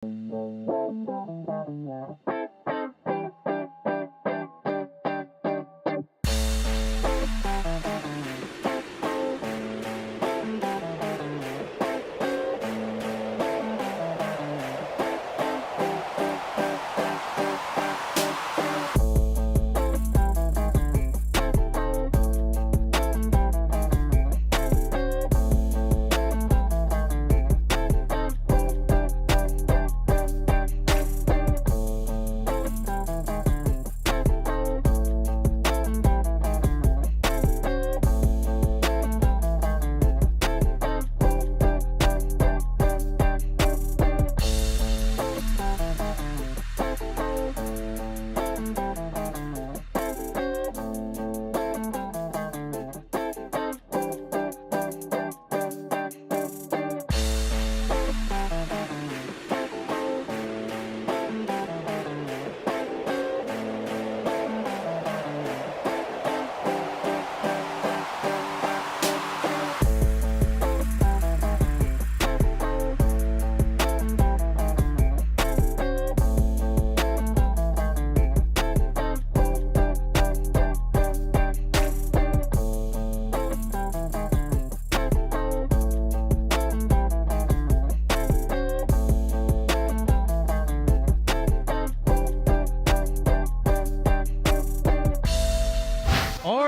Are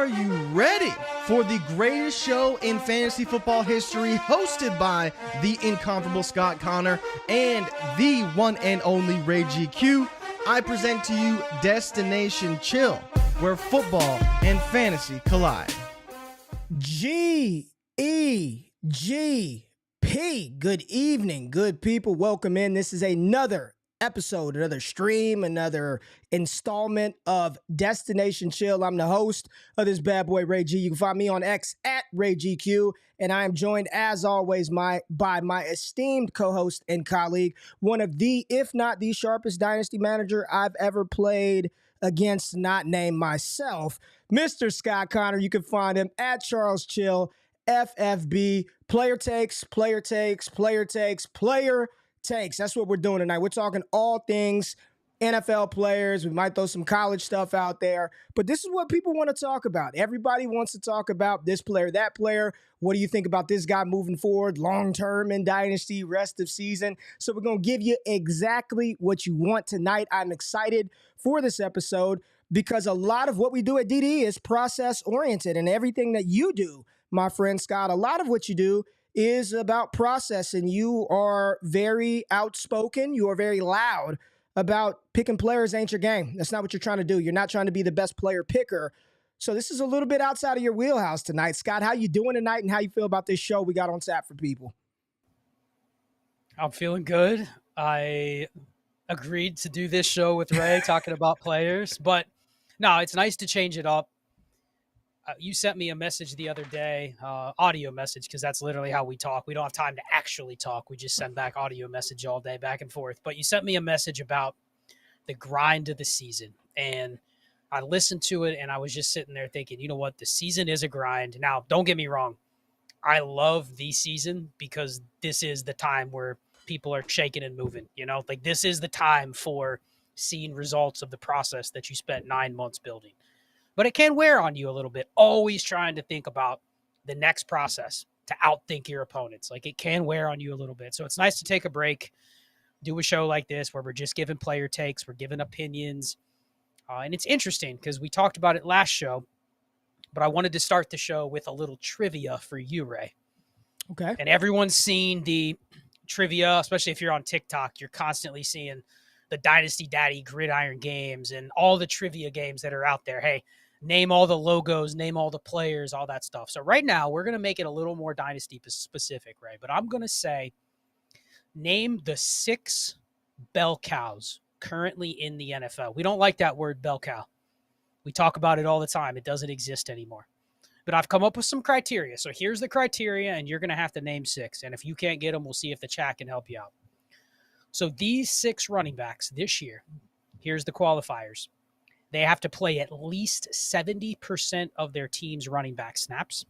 you ready for the greatest show in fantasy football history, hosted by the incomparable Scott Connor and the one and only Ray GQ? I present to you Destination Chill, where football and fantasy collide. G-E-G-P. Good evening, good people. Welcome in. This is another episode, another stream, another installment of Destination Chill. I'm the host of this bad boy, Ray G. You can find me on X at Ray GQ, and I am joined, as always, by my esteemed co-host and colleague, one of the, if not the sharpest Dynasty manager I've ever played against, not named myself, Mr. Scott Connor. You can find him at Charles Chill, FFB. Player takes. That's what we're doing tonight. We're talking all things NFL players. We might throw some college stuff out there, but this is what people want to talk about. Everybody wants to talk about this player, that player. What do you think about this guy moving forward, long-term in Dynasty, rest of season? So we're going to give you exactly what you want tonight. I'm excited for this episode because a lot of what we do at DD is process-oriented, and everything that you do, my friend Scott, a lot of what you do is about process, and you are very outspoken. You are very loud about picking players ain't your game. That's not what you're trying to do. You're not trying to be the best player picker. So this is a little bit outside of your wheelhouse tonight. Scott, how you doing tonight, and how you feel about this show we got on tap for people? I'm feeling good. I agreed to do this show with Ray talking about players, but no, it's nice to change it up. You sent me a message the other day, audio message, because that's literally how we talk. We don't have time to actually talk. We just send back audio message all day, back and forth. But you sent me a message about the grind of the season, and I listened to it, and I was just sitting there thinking, you know what? The season is a grind. Now, don't get me wrong. I love the season because this is the time where people are shaking and moving. You know, like this is the time for seeing results of the process that you spent 9 months building. But it can wear on you a little bit, always trying to think about the next process to outthink your opponents. Like it can wear on you a little bit. So it's nice to take a break, do a show like this where we're just giving player takes, we're giving opinions. And it's interesting because we talked about it last show, but I wanted to start the show with a little trivia for you, Ray. Okay. And everyone's seen the trivia, especially if you're on TikTok, you're constantly seeing the Dynasty Daddy gridiron games and all the trivia games that are out there. Hey, name all the logos, name all the players, all that stuff. So right now, we're going to make it a little more Dynasty specific, right? But I'm going to say, name the 6 bell cows currently in the NFL. We don't like that word bell cow. We talk about it all the time. It doesn't exist anymore. But I've come up with some criteria. So here's the criteria, and you're going to have to name 6. And if you can't get them, we'll see if the chat can help you out. So these 6 running backs this year, here's the qualifiers. They have to play at least 70% of their team's running back snaps.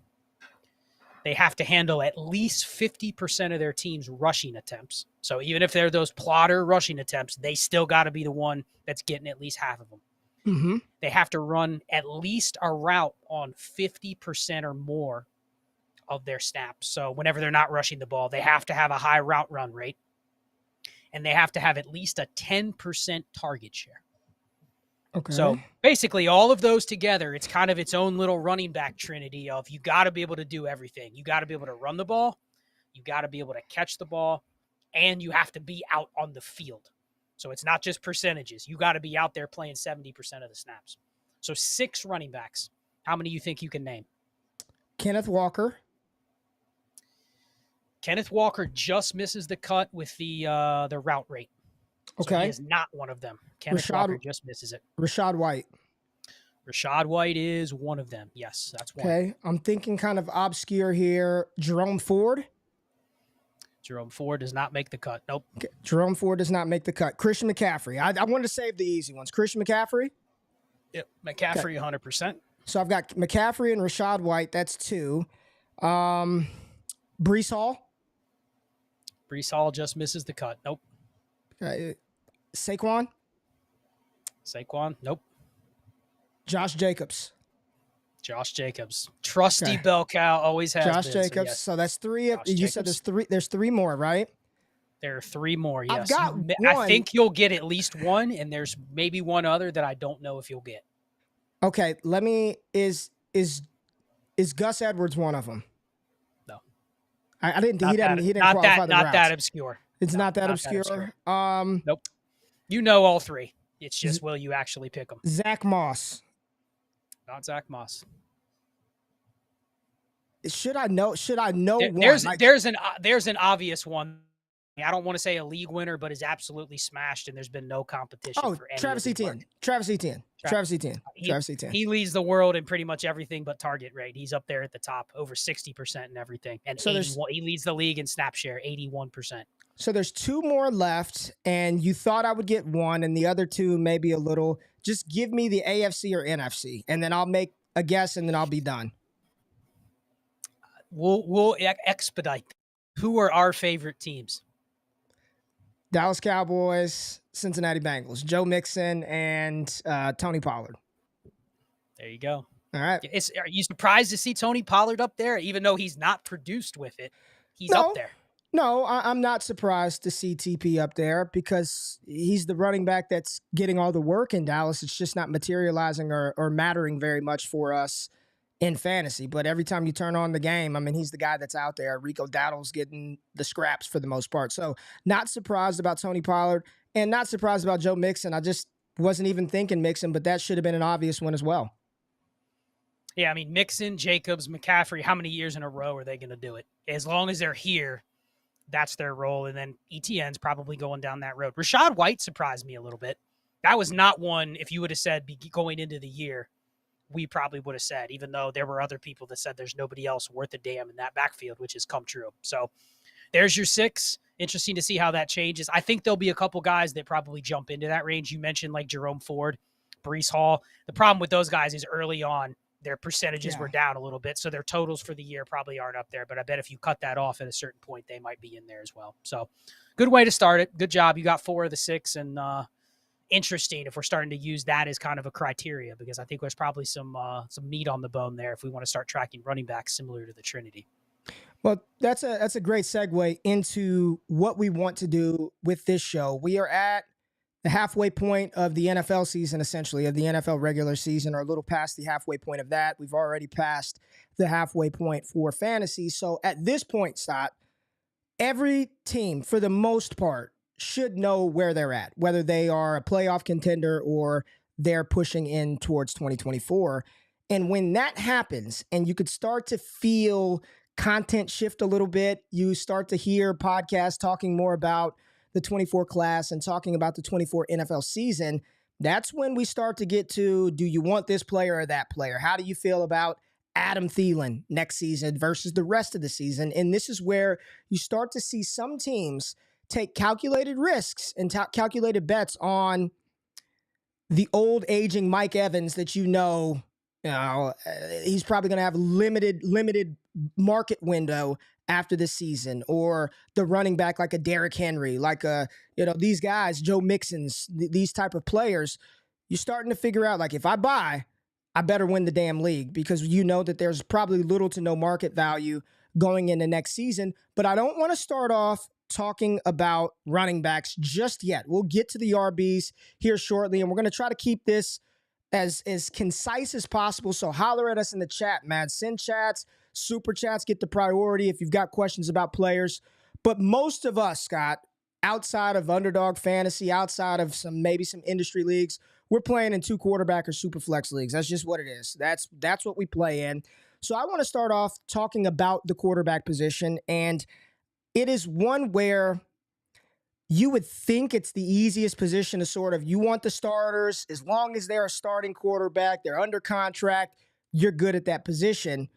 they have to handle at least 50% of their team's rushing attempts. So even if they're those plotter rushing attempts, they still got to be the one that's getting at least half of them. Mm-hmm. They have to run at least a route on 50% or more of their snaps. So whenever they're not rushing the ball, they have to have a high route run rate, and they have to have at least a 10% target share. Okay. So basically all of those together, it's kind of its own little running back trinity of you got to be able to do everything. You got to be able to run the ball, you got to be able to catch the ball, and you have to be out on the field. So it's not just percentages. You got to be out there playing 70% of the snaps. So 6 running backs. How many you think you can name? Kenneth Walker. Kenneth Walker just misses the cut with the route rate. So Okay. he is not one of them. Kenneth Walker just misses it. Rashad White. Rashad White is one of them. Yes, that's one. Okay. I'm thinking kind of obscure here. Jerome Ford. Jerome Ford does not make the cut. Nope. Okay. Jerome Ford does not make the cut. Christian McCaffrey. I wanted to save the easy ones. Christian McCaffrey. Yep. McCaffrey, 100%. So I've got McCaffrey and Rashad White. That's 2. Brees Hall. Brees Hall just misses the cut. Nope. Saquon. Nope. Josh Jacobs. Josh Jacobs. Trusty bell cow, always has Josh been. Jacobs. So that's 3. You Jacobs. Said there's 3 more, right? There are 3 more, yes. I've got one. I think you'll get at least one, and there's maybe one other that I don't know if you'll get. Okay, let me is Gus Edwards one of them? No. I didn't Not he that, didn't not qualify that, the not routes. that obscure. It's not that obscure. Nope. You know all 3. It's just will you actually pick them? Zach Moss. Not Zach Moss. Should I know one? There's an obvious one. I don't want to say a league winner, but is absolutely smashed, and there's been no competition for any. Travis Etienne. Travis Etienne. He leads the world in pretty much everything but target rate. He's up there at the top, over 60% and everything. And so he leads the league in snap share, 81%. So there's 2 more left, and you thought I would get one, and the other 2 maybe a little. Just give me the AFC or NFC, and then I'll make a guess, and then I'll be done. We'll expedite. Who are our favorite teams? Dallas Cowboys, Cincinnati Bengals, Joe Mixon, and Tony Pollard. There you go. All right. Are you surprised to see Tony Pollard up there, even though he's not produced with it? He's up there. No, I'm not surprised to see TP up there because he's the running back that's getting all the work in Dallas. It's just not materializing or mattering very much for us in fantasy. But every time you turn on the game, I mean, he's the guy that's out there. Rico Dowdle's getting the scraps for the most part. So not surprised about Tony Pollard and not surprised about Joe Mixon. I just wasn't even thinking Mixon, but that should have been an obvious one as well. Yeah, I mean, Mixon, Jacobs, McCaffrey, how many years in a row are they going to do it? As long as they're here, that's their role. And then ETN's probably going down that road. Rashad White surprised me a little bit. That was not one, if you would have said going into the year, we probably would have said, even though there were other people that said there's nobody else worth a damn in that backfield, which has come true. So there's your 6. Interesting to see how that changes. I think there'll be a couple guys that probably jump into that range. You mentioned like Jerome Ford, Brees Hall. The problem with those guys is early on, their percentages were down a little bit. So their totals for the year probably aren't up there. But I bet if you cut that off at a certain point, they might be in there as well. So good way to start it. Good job. You got 4 of the 6. And interesting if we're starting to use that as kind of a criteria, because I think there's probably some meat on the bone there if we want to start tracking running backs similar to the Trinity. Well, that's a great segue into what we want to do with this show. We are at the halfway point of the NFL season, essentially, of the NFL regular season, or a little past the halfway point of that. We've already passed the halfway point for fantasy. So at this point, Stott, every team, for the most part, should know where they're at, whether they are a playoff contender or they're pushing in towards 2024. And when that happens, and you could start to feel content shift a little bit, you start to hear podcasts talking more about the 24 class and talking about the 24 NFL season, that's when we start to get to, do you want this player or that player? How do you feel about Adam Thielen next season versus the rest of the season? And this is where you start to see some teams take calculated risks and calculated bets on the old aging Mike Evans that you know He's probably going to have limited market window after the season, or the running back like a Derrick Henry, like these guys, Joe Mixon's, these type of players. You're starting to figure out, like, if I buy, I better win the damn league, because you know that there's probably little to no market value going into next season. But I don't want to start off talking about running backs just yet. We'll get to the RBs here shortly, and we're going to try to keep this as concise as possible. So holler at us in the chat, man. Send chats, super chats get the priority if you've got questions about players. But most of us, Scott, outside of Underdog Fantasy, outside of maybe some industry leagues, we're playing in 2 quarterback or super flex leagues. That's just what it is. That's what we play in. So I want to start off talking about the quarterback position, and it is one where you would think it's the easiest position to sort of, you want the starters. As long as they're a starting quarterback, they're under contract, you're good at that position.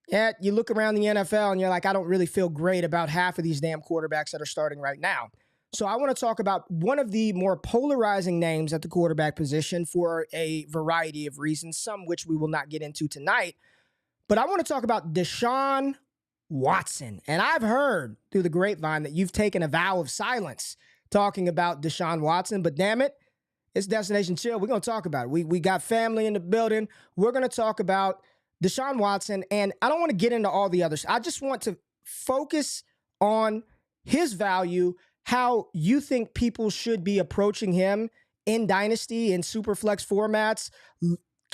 Yet you look around the NFL and you're like, I don't really feel great about half of these damn quarterbacks that are starting right now. So I want to talk about one of the more polarizing names at the quarterback position for a variety of reasons, some which we will not get into tonight. But I want to talk about Deshaun Watson. And I've heard through the grapevine that you've taken a vow of silence talking about Deshaun Watson, but damn it, it's Destination Chill. We're going to talk about it. We got family in the building. We're going to talk about Deshaun Watson, and I don't want to get into all the others. I just want to focus on his value, how you think people should be approaching him in Dynasty and Superflex formats,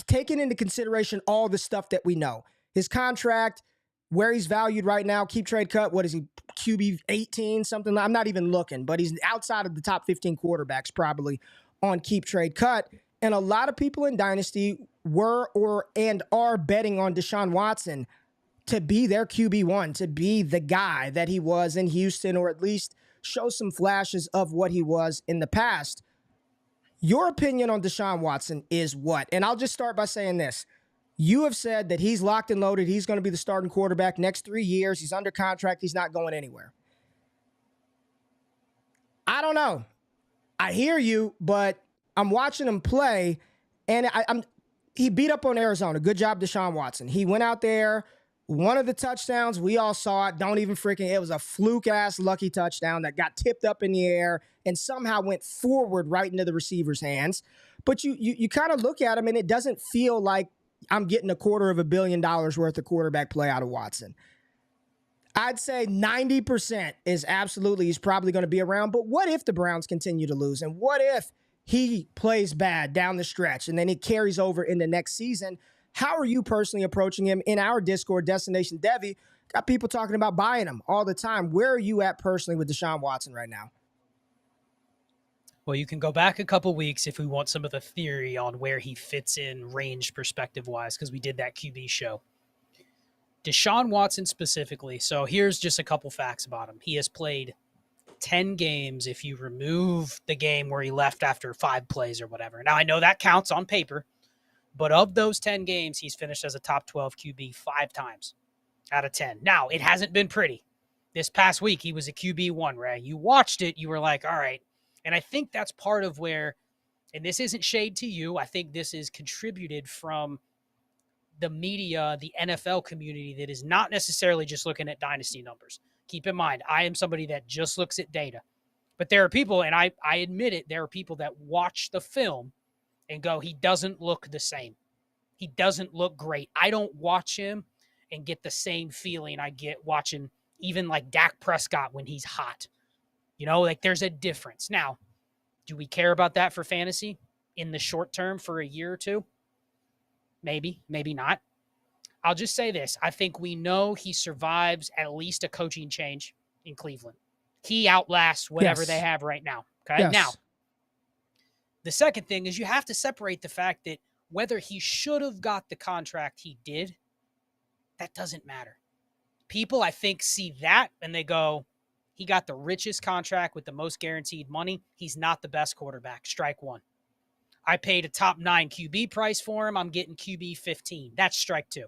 taking into consideration all the stuff that we know. His contract, where he's valued right now, keep trade cut, what is he, QB 18, something? I'm not even looking, but he's outside of the top 15 quarterbacks probably on keep trade cut. And a lot of people in Dynasty were and are betting on Deshaun Watson to be their QB1, to be the guy that he was in Houston, or at least show some flashes of what he was in the past. Your opinion on Deshaun Watson is what? And I'll just start by saying this. You have said that he's locked and loaded. He's going to be the starting quarterback next 3 years. He's under contract. He's not going anywhere. I don't know. I hear you, but I'm watching him play, and he beat up on Arizona. Good job, Deshaun Watson. He went out there, one of the touchdowns, we all saw it. It was a fluke-ass lucky touchdown that got tipped up in the air and somehow went forward right into the receiver's hands. But you kind of look at him, and it doesn't feel like I'm getting $250 million worth of quarterback play out of Watson. I'd say 90% is absolutely he's probably going to be around. But what if the Browns continue to lose? And what if he plays bad down the stretch and then it carries over into next season? How are you personally approaching him? In our Discord, Destination Devi, got people talking about buying him all the time. Where are you at personally with Deshaun Watson right now? Well, you can go back a couple weeks if we want some of the theory on where he fits in range perspective-wise, because we did that QB show. Deshaun Watson specifically, so here's just a couple facts about him. He has played 10 games if you remove the game where he left after 5 plays or whatever. Now, I know that counts on paper, but of those 10 games, he's finished as a top 12 QB 5 times out of 10. Now, it hasn't been pretty. This past week, he was a QB1, Ray. You watched it, you were like, all right. And I think that's part of where, and this isn't shade to you, I think this is contributed from the media, the NFL community that is not necessarily just looking at dynasty numbers. Keep in mind, I am somebody that just looks at data. But there are people, and I admit it, there are people that watch the film and go, he doesn't look the same. He doesn't look great. I don't watch him and get the same feeling I get watching even like Dak Prescott when he's hot. You know, like there's a difference. Now, do we care about that for fantasy in the short term for a year or two? Maybe, maybe not. I'll just say this. I think we know he survives at least a coaching change in Cleveland. He outlasts whatever they have right now. Okay. Yes. Now, the second thing is you have to separate the fact that whether he should have got the contract he did, that doesn't matter. People, I think, see that and they go, he got the richest contract with the most guaranteed money. He's not the best quarterback. Strike one. I paid a top 9 QB price for him. I'm getting QB 15. That's strike 2.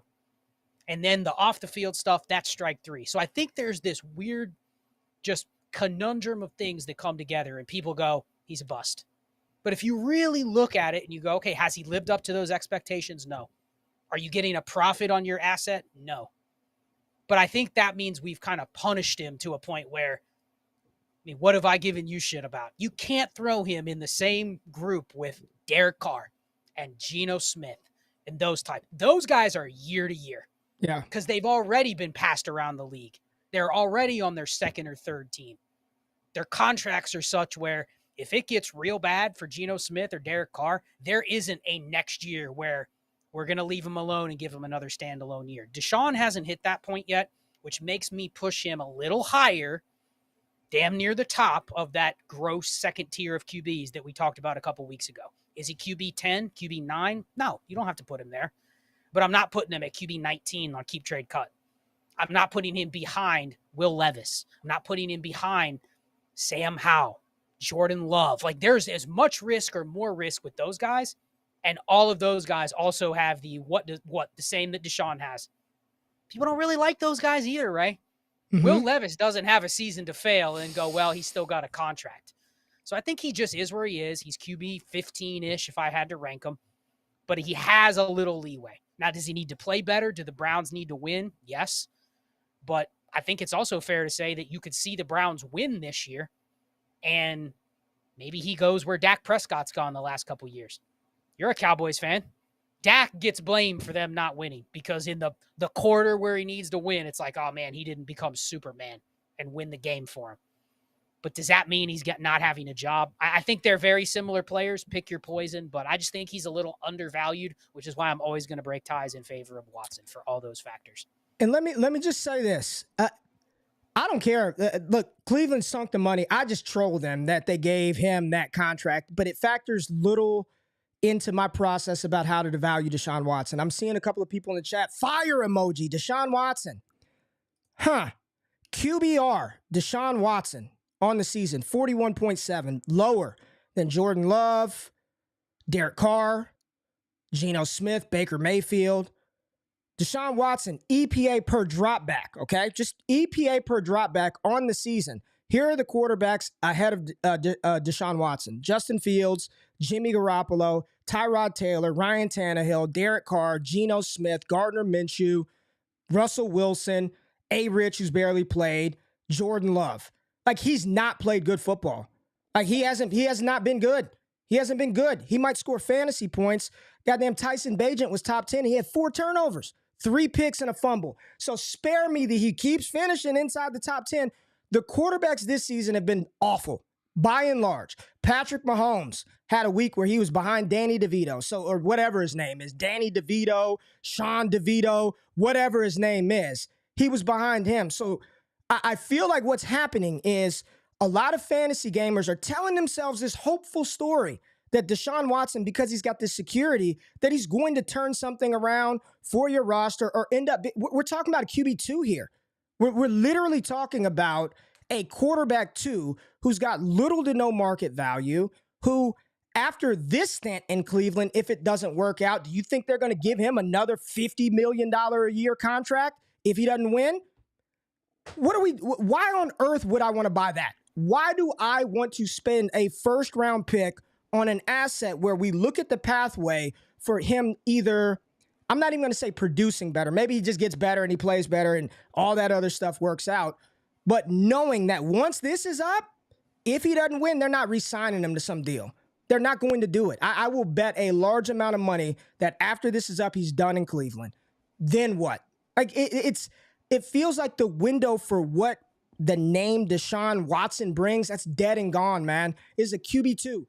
And then the off the field stuff, that's strike 3. So I think there's this weird just conundrum of things that come together and people go, he's a bust. But if you really look at it and you go, okay, has he lived up to those expectations? No. Are you getting a profit on your asset? No. But I think that means we've kind of punished him to a point where, I mean, what have I given you shit about? You can't throw him in the same group with Derek Carr and Geno Smith and those type. Those guys are year to year. Yeah. Because they've already been passed around the league. They're already on their second or third team. Their contracts are such where if it gets real bad for Geno Smith or Derek Carr, there isn't a next year where we're going to leave him alone and give him another standalone year. Deshaun hasn't hit that point yet, which makes me push him a little higher, damn near the top of that gross second tier of QBs that we talked about a couple weeks ago. Is he QB 10, QB 9? No, you don't have to put him there. But I'm not putting him at QB 19 on Keep Trade Cut. I'm not putting him behind Will Levis. I'm not putting him behind Sam Howell, Jordan Love. Like, there's as much risk or more risk with those guys. And all of those guys also have the the same that Deshaun has. People don't really like those guys either, right? Mm-hmm. Will Levis doesn't have a season to fail and go, well, he's still got a contract. So I think he just is where he is. He's QB 15-ish if I had to rank him. But he has a little leeway. Now, does he need to play better? Do the Browns need to win? Yes. But I think it's also fair to say that you could see the Browns win this year, and maybe he goes where Dak Prescott's gone the last couple years. You're a Cowboys fan. Dak gets blamed for them not winning because in the quarter where he needs to win, it's like, oh, man, he didn't become Superman and win the game for him. But does that mean he's not having a job? I think they're very similar players. Pick your poison. But I just think he's a little undervalued, which is why I'm always going to break ties in favor of Watson for all those factors. And let me just say this. I don't care. Look, Cleveland sunk the money. I just trolled them that they gave him that contract. But it factors little into my process about how to devalue Deshaun Watson. I'm seeing a couple of people in the chat. Fire emoji. Deshaun Watson. QBR. Deshaun Watson. On the season, 41.7, lower than Jordan Love, Derek Carr, Geno Smith, Baker Mayfield. Deshaun Watson, EPA per dropback, okay? Just EPA per dropback on the season. Here are the quarterbacks ahead of Deshaun Watson. Justin Fields, Jimmy Garoppolo, Tyrod Taylor, Ryan Tannehill, Derek Carr, Geno Smith, Gardner Minshew, Russell Wilson, JRich, who's barely played, Jordan Love. Like, he's not played good football. Like, he has not been good. He hasn't been good. He might score fantasy points. Goddamn Tyson Bagent was top 10. He had 4 turnovers, 3 picks, and a fumble. So spare me that he keeps finishing inside the top 10. The quarterbacks this season have been awful, by and large. Patrick Mahomes had a week where he was behind Danny DeVito, or whatever his name is, Danny DeVito, Sean DeVito, whatever his name is. He was behind him. So I feel like what's happening is a lot of fantasy gamers are telling themselves this hopeful story that Deshaun Watson, because he's got this security, that he's going to turn something around for your roster or end up. We're talking about a QB2 here. We're literally talking about a quarterback 2 who's got little to no market value, who after this stint in Cleveland, if it doesn't work out, do you think they're going to give him another $50 million a year contract if he doesn't win? Why on earth would I want to buy that? Why do I want to spend a first round pick on an asset where we look at the pathway for him either, I'm not even going to say producing better. Maybe he just gets better and he plays better and all that other stuff works out. But knowing that once this is up, if he doesn't win, they're not re-signing him to some deal. They're not going to do it. I will bet a large amount of money that after this is up, he's done in Cleveland. Then what? Like, it feels like the window for what the name Deshaun Watson brings, that's dead and gone, man, is a QB2.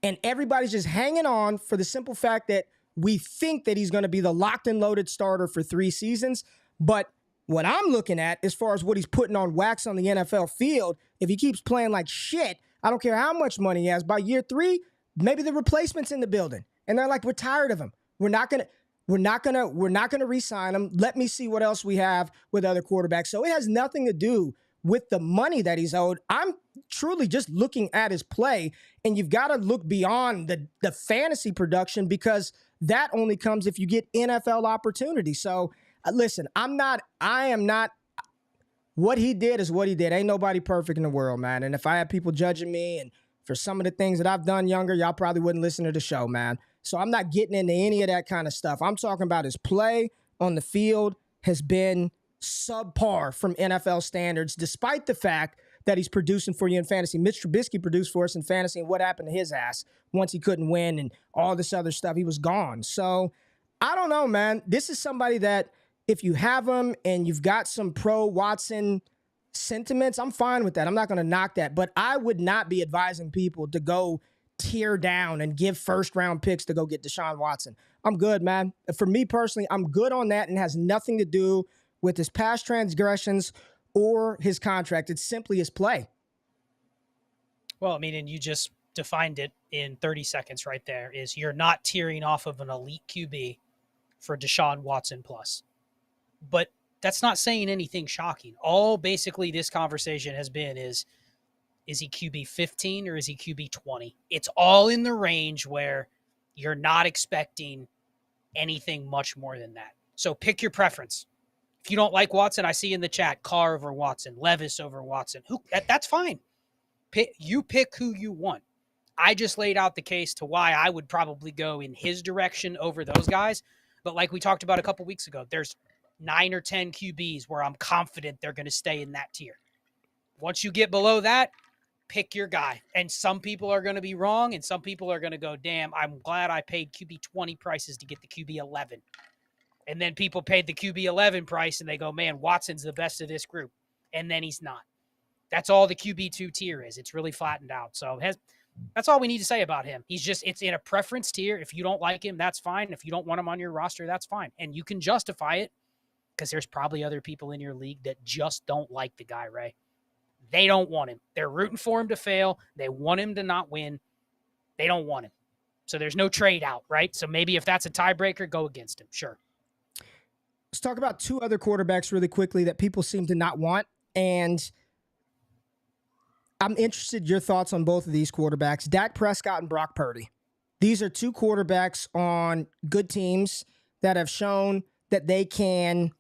And everybody's just hanging on for the simple fact that we think that he's going to be the locked and loaded starter for 3 seasons. But what I'm looking at, as far as what he's putting on wax on the NFL field, if he keeps playing like shit, I don't care how much money he has, by year 3, maybe the replacement's in the building. And they're like, we're tired of him. We're not going to re-sign him. Let me see what else we have with other quarterbacks. So it has nothing to do with the money that he's owed. I'm truly just looking at his play, and you've got to look beyond the fantasy production because that only comes if you get NFL opportunity. So listen, I am not, what he did is what he did. Ain't nobody perfect in the world, man. And if I had people judging me and for some of the things that I've done younger, y'all probably wouldn't listen to the show, man. So I'm not getting into any of that kind of stuff. I'm talking about his play on the field has been subpar from NFL standards, despite the fact that he's producing for you in fantasy. Mitch Trubisky produced for us in fantasy, and what happened to his ass once he couldn't win and all this other stuff? He was gone. So I don't know, man. This is somebody that if you have him and you've got some pro Watson sentiments, I'm fine with that. I'm not going to knock that. But I would not be advising people to go tear down and give first-round picks to go get Deshaun Watson. I'm good, man. For me personally, I'm good on that and has nothing to do with his past transgressions or his contract. It's simply his play. Well, I mean, and you just defined it in 30 seconds right there, is you're not tearing off of an elite QB for Deshaun Watson plus. But that's not saying anything shocking. All basically this conversation has been is he QB 15 or is he QB 20? It's all in the range where you're not expecting anything much more than that. So pick your preference. If you don't like Watson, I see in the chat, Carr over Watson, Levis over Watson. That's fine. You pick who you want. I just laid out the case to why I would probably go in his direction over those guys. But like we talked about a couple weeks ago, there's 9 or 10 QBs where I'm confident they're going to stay in that tier. Once you get below that, pick your guy. And some people are going to be wrong, and some people are going to go, damn, I'm glad I paid QB 20 prices to get the QB 11. And then people paid the QB 11 price, and they go, man, Watson's the best of this group. And then he's not. That's all the QB 2 tier is. It's really flattened out. So that's all we need to say about him. It's in a preference tier. If you don't like him, that's fine. If you don't want him on your roster, that's fine. And you can justify it because there's probably other people in your league that just don't like the guy, Ray. They don't want him. They're rooting for him to fail. They want him to not win. They don't want him. So there's no trade out, right? So maybe if that's a tiebreaker, go against him. Sure. Let's talk about 2 other quarterbacks really quickly that people seem to not want. And I'm interested in your thoughts on both of these quarterbacks, Dak Prescott and Brock Purdy. These are 2 quarterbacks on good teams that have shown that they can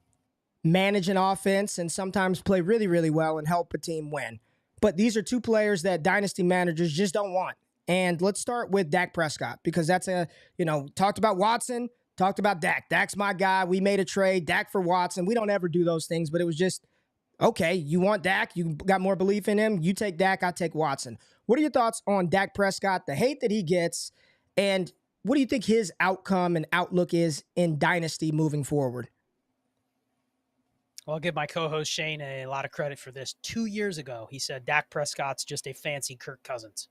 manage an offense and sometimes play really, really well and help a team win. But these are 2 players that dynasty managers just don't want. And let's start with Dak Prescott because that's talked about Watson, talked about Dak. Dak's my guy. We made a trade, Dak for Watson. We don't ever do those things, but it was just, okay, you want Dak, you got more belief in him, you take Dak, I take Watson. What are your thoughts on Dak Prescott, the hate that he gets, and what do you think his outcome and outlook is in Dynasty moving forward? Well, I'll give my co-host Shane a lot of credit for this. 2 years ago, he said Dak Prescott's just a fancy Kirk Cousins.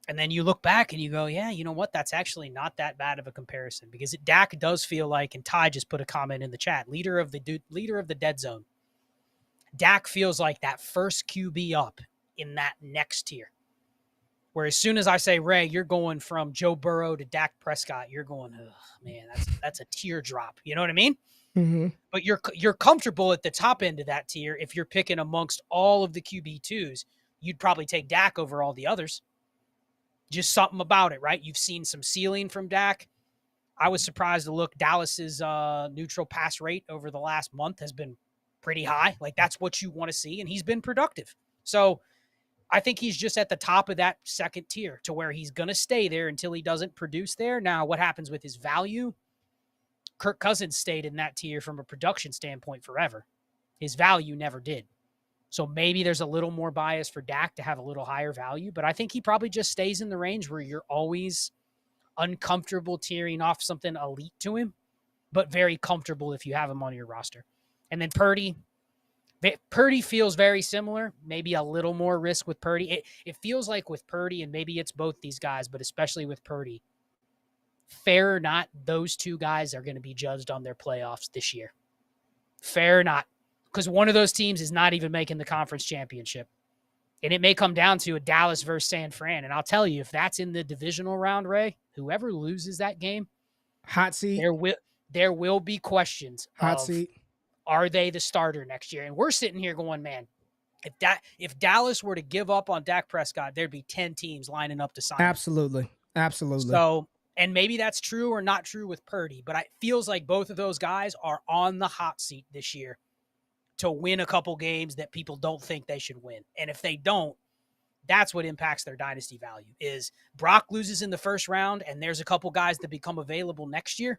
And then you look back and you go, yeah, you know what? That's actually not that bad of a comparison because Dak does feel like, and Ty just put a comment in the chat, leader of the dead zone. Dak feels like that first QB up in that next tier. Where as soon as I say, Ray, you're going from Joe Burrow to Dak Prescott, you're going, oh, man, that's a teardrop. You know what I mean? Mm-hmm. But you're comfortable at the top end of that tier. If you're picking amongst all of the QB2s, you'd probably take Dak over all the others. Just something about it, right? You've seen some ceiling from Dak. I was surprised to look. Dallas's neutral pass rate over the last month has been pretty high. Like that's what you want to see. And he's been productive. So I think he's just at the top of that second tier to where he's going to stay there until he doesn't produce there. Now, what happens with his value? Kirk Cousins stayed in that tier from a production standpoint forever. His value never did. So maybe there's a little more bias for Dak to have a little higher value, but I think he probably just stays in the range where you're always uncomfortable tearing off something elite to him, but very comfortable if you have him on your roster. And then Purdy feels very similar, maybe a little more risk with Purdy. It feels like with Purdy, and maybe it's both these guys, but especially with Purdy, fair or not, those 2 guys are going to be judged on their playoffs this year. Fair or not. Because one of those teams is not even making the conference championship. And it may come down to a Dallas versus San Fran. And I'll tell you, if that's in the divisional round, Ray, whoever loses that game, hot seat. There will be questions. Hot seat. Are they the starter next year? And we're sitting here going, man, if Dallas were to give up on Dak Prescott, there'd be 10 teams lining up to sign him. Absolutely. So, and maybe that's true or not true with Purdy, but it feels like both of those guys are on the hot seat this year to win a couple games that people don't think they should win. And if they don't, That's what impacts their dynasty value. Is Brock loses in the first round and there's a couple guys that become available next year,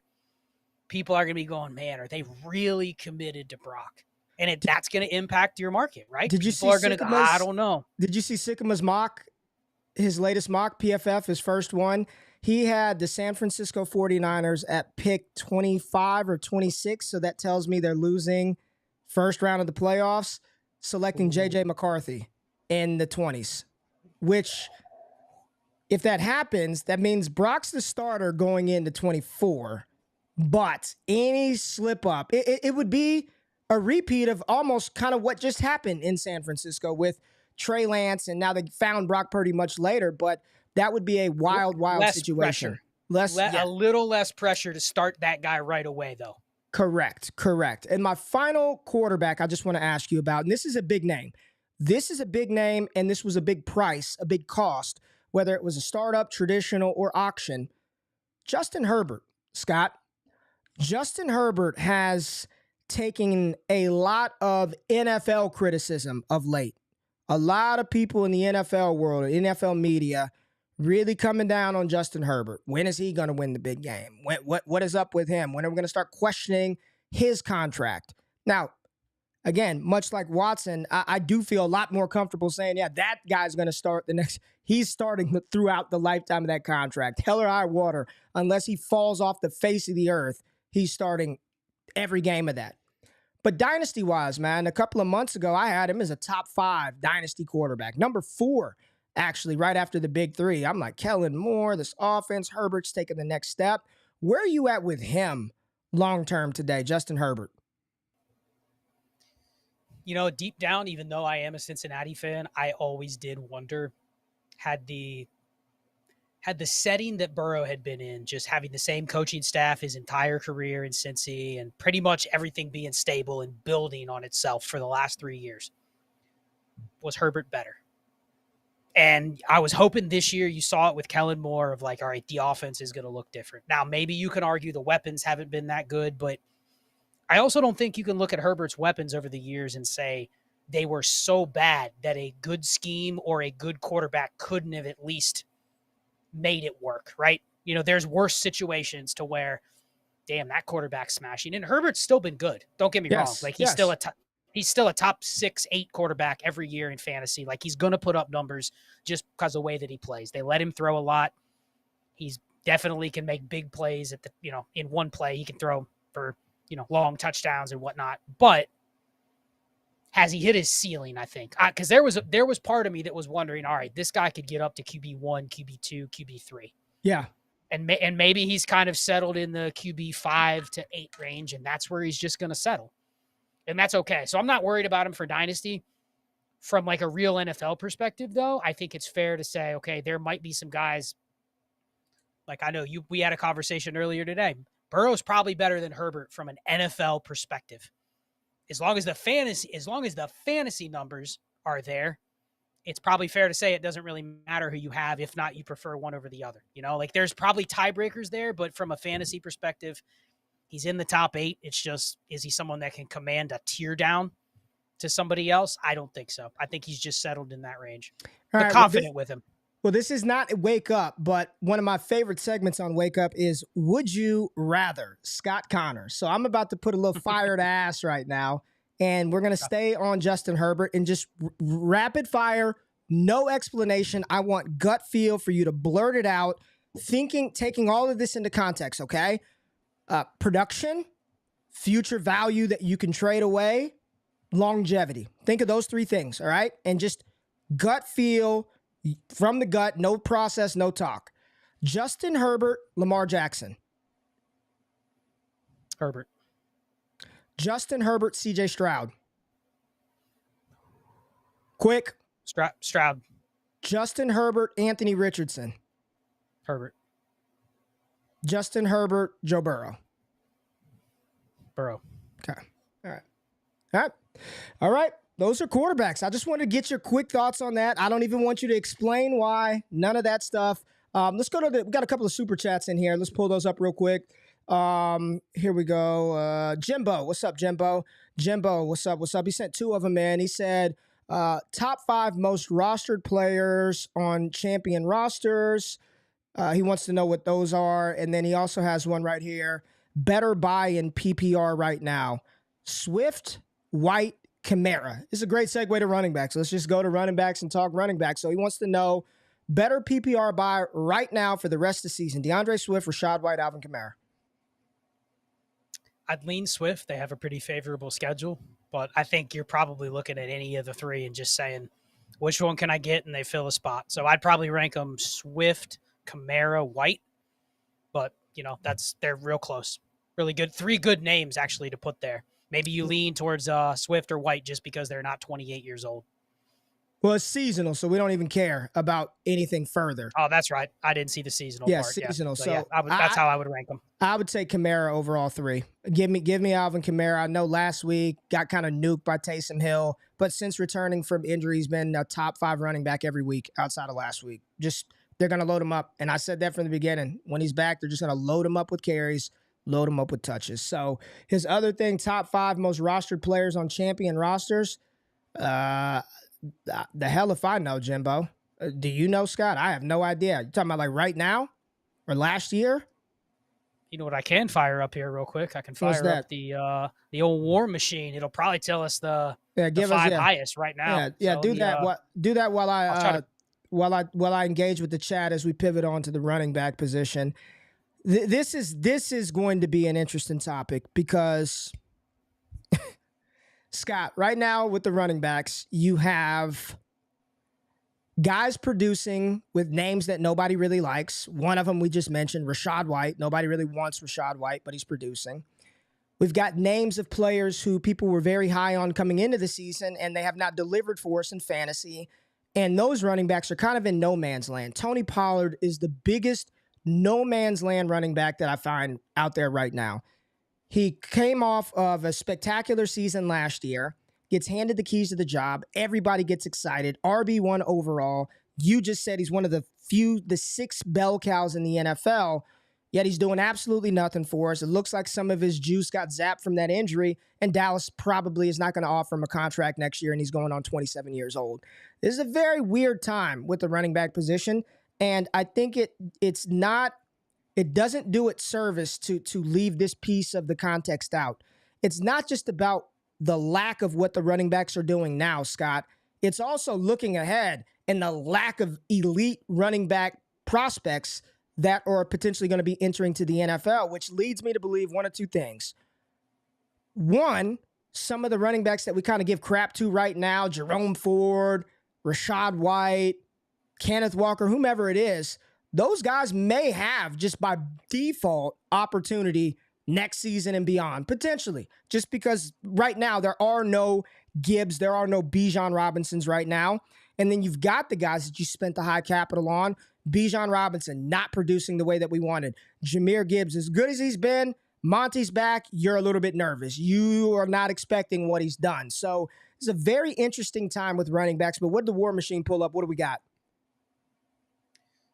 people are going to be going, man, are they really committed to Brock? And that's going to impact your market, right? Did you people see are going to go, I don't know. Did you see Sycamores mock, his latest mock, PFF, his first one? He had the San Francisco 49ers at pick 25 or 26, so that tells me they're losing first round of the playoffs, selecting J.J. McCarthy in the 20s, which, if that happens, that means Brock's the starter going into 24, but any slip up, it would be a repeat of almost kind of what just happened in San Francisco with Trey Lance, and now they found Brock Purdy much later, but that would be a wild situation. A little less pressure to start that guy right away, though. Correct. And my final quarterback I just want to ask you about, and this is a big name. This is a big name, and this was a big price, a big cost, whether it was a startup, traditional, or auction. Justin Herbert, Scott. Justin Herbert has taken a lot of NFL criticism of late. A lot of people in the NFL world, NFL media, really coming down on Justin Herbert. When is he going to win the big game? What is up with him? When are we going to start questioning his contract? Now, again, much like Watson, I do feel a lot more comfortable saying, yeah, that guy's going to start the next. He's starting throughout the lifetime of that contract. Hell or high water, unless he falls off the face of the earth, he's starting every game of that. But dynasty-wise, man, a couple of months ago, I had him as a top 5 dynasty quarterback. Number 4, actually, right after the big 3. I'm like, Kellen Moore, this offense, Herbert's taking the next step. Where are you at with him long-term today, Justin Herbert? You know, deep down, even though I am a Cincinnati fan, I always did wonder, had the setting that Burrow had been in, just having the same coaching staff his entire career in Cincy and pretty much everything being stable and building on itself for the last 3 years, was Herbert better? And I was hoping this year you saw it with Kellen Moore of like, all right, the offense is going to look different. Now, maybe you can argue the weapons haven't been that good, but I also don't think you can look at Herbert's weapons over the years and say they were so bad that a good scheme or a good quarterback couldn't have at least made it work, right? You know, there's worse situations to where, damn, that quarterback's smashing. And Herbert's still been good. Don't get me wrong. Like, he's still a top 6, 8 quarterback every year in fantasy. Like, he's going to put up numbers just because of the way that he plays. They let him throw a lot. He's definitely can make big plays at the, you know, in one play. He can throw for, you know, long touchdowns and whatnot. But has he hit his ceiling, I think? Because there was part of me that was wondering, all right, this guy could get up to QB1, QB2, QB3. Yeah. And maybe he's kind of settled in the QB 5 to 8 range, and that's where he's just going to settle. And that's okay. So I'm not worried about him for Dynasty. From like a real NFL perspective, though, I think it's fair to say, okay, there might be some guys, like I know we had a conversation earlier today. Burrow's probably better than Herbert from an NFL perspective. As long as the fantasy numbers are there, it's probably fair to say it doesn't really matter who you have. If not, you prefer one over the other. You know, like there's probably tiebreakers there, but from a fantasy perspective, he's in the top 8. It's just, is he someone that can command a tier down to somebody else? I don't think so. I think he's just settled in that range. I'm confident with him. Well, this is not Wake Up, but one of my favorite segments on Wake Up is Would You Rather, Scott Connor. So I'm about to put a little fire to ass right now, and we're going to stay on Justin Herbert and just rapid fire, no explanation. I want gut feel for you to blurt it out, taking all of this into context, okay? Production, future value that you can trade away, longevity. Think of those 3 things, all right? And just gut feel from the gut, no process, no talk. Justin Herbert, Lamar Jackson. Herbert. Justin Herbert, CJ Stroud. Quick. Stroud. Justin Herbert, Anthony Richardson. Herbert. Justin Herbert, Joe Burrow. Burrow. Okay. All right. Those are quarterbacks. I just wanted to get your quick thoughts on that. I don't even want you to explain why. None of that stuff. Let's go to we got a couple of super chats in here. Let's pull those up real quick. Here we go. Jimbo. What's up, Jimbo? Jimbo, what's up? He sent 2 of them, man. He said, Top 5 most rostered players on champion rosters. He wants to know what those are. And then he also has one right here. Better buy in PPR right now. Swift, White, Kamara. This is a great segue to running backs. Let's just go to running backs and talk running backs. So he wants to know better PPR buy right now for the rest of the season. DeAndre Swift, Rashad White, Alvin Kamara. I'd lean Swift. They have a pretty favorable schedule, but I think you're probably looking at any of the three and just saying, which one can I get? And they fill a spot. So I'd probably rank them Swift, Kamara, White, but they're real close. Really good. 3 good names actually to put there. Maybe you lean towards Swift or White just because they're not 28 years old. Well, it's seasonal, so we don't even care about anything further. Oh, that's right. I didn't see the seasonal part. Seasonal. So, so that's how I would rank them. I would say Kamara over all 3. Give me Alvin Kamara. I know last week got kind of nuked by Taysom Hill, but since returning from injury, he's been a top 5 running back every week outside of last week. They're going to load him up. And I said that from the beginning. When he's back, they're just going to load him up with carries, load him up with touches. So his other thing, top 5 most rostered players on champion rosters. The hell if I know, Jimbo. Do you know, Scott? I have no idea. You talking about like right now or last year? You know what I can fire up here real quick? I can fire up the old war machine. It'll probably tell us the 5 highest right now. Yeah, so do that while I engage with the chat as we pivot on to the running back position. This is going to be an interesting topic because Scott, right now with the running backs, you have guys producing with names that nobody really likes. One of them we just mentioned, Rashad White. Nobody really wants Rashad White, but he's producing. We've got names of players who people were very high on coming into the season, and they have not delivered for us in fantasy. And those running backs are kind of in no man's land. Tony Pollard is the biggest no man's land running back that I find out there right now. He came off of a spectacular season last year, gets handed the keys to the job. Everybody gets excited. RB1 overall. You just said he's one of the 6 bell cows in the NFL, yet he's doing absolutely nothing for us. It looks like some of his juice got zapped from that injury, and Dallas probably is not going to offer him a contract next year, and he's going on 27 years old. This is a very weird time with the running back position, and I think it doesn't do it service to leave this piece of the context out. It's not just about the lack of what the running backs are doing now, Scott. It's also looking ahead and the lack of elite running back prospects that are potentially going to be entering to the NFL, which leads me to believe one of 2 things. One, some of the running backs that we kind of give crap to right now, Jerome Ford, Rashad White, Kenneth Walker, whomever it is, those guys may have, just by default, opportunity next season and beyond, potentially. Just because right now there are no Gibbs, there are no Bijan Robinsons right now. And then you've got the guys that you spent the high capital on. Bijan Robinson not producing the way that we wanted. Jahmyr Gibbs, as good as he's been, Monty's back, you're a little bit nervous. You are not expecting what he's done. So it's a very interesting time with running backs. But what did the War Machine pull up? What do we got?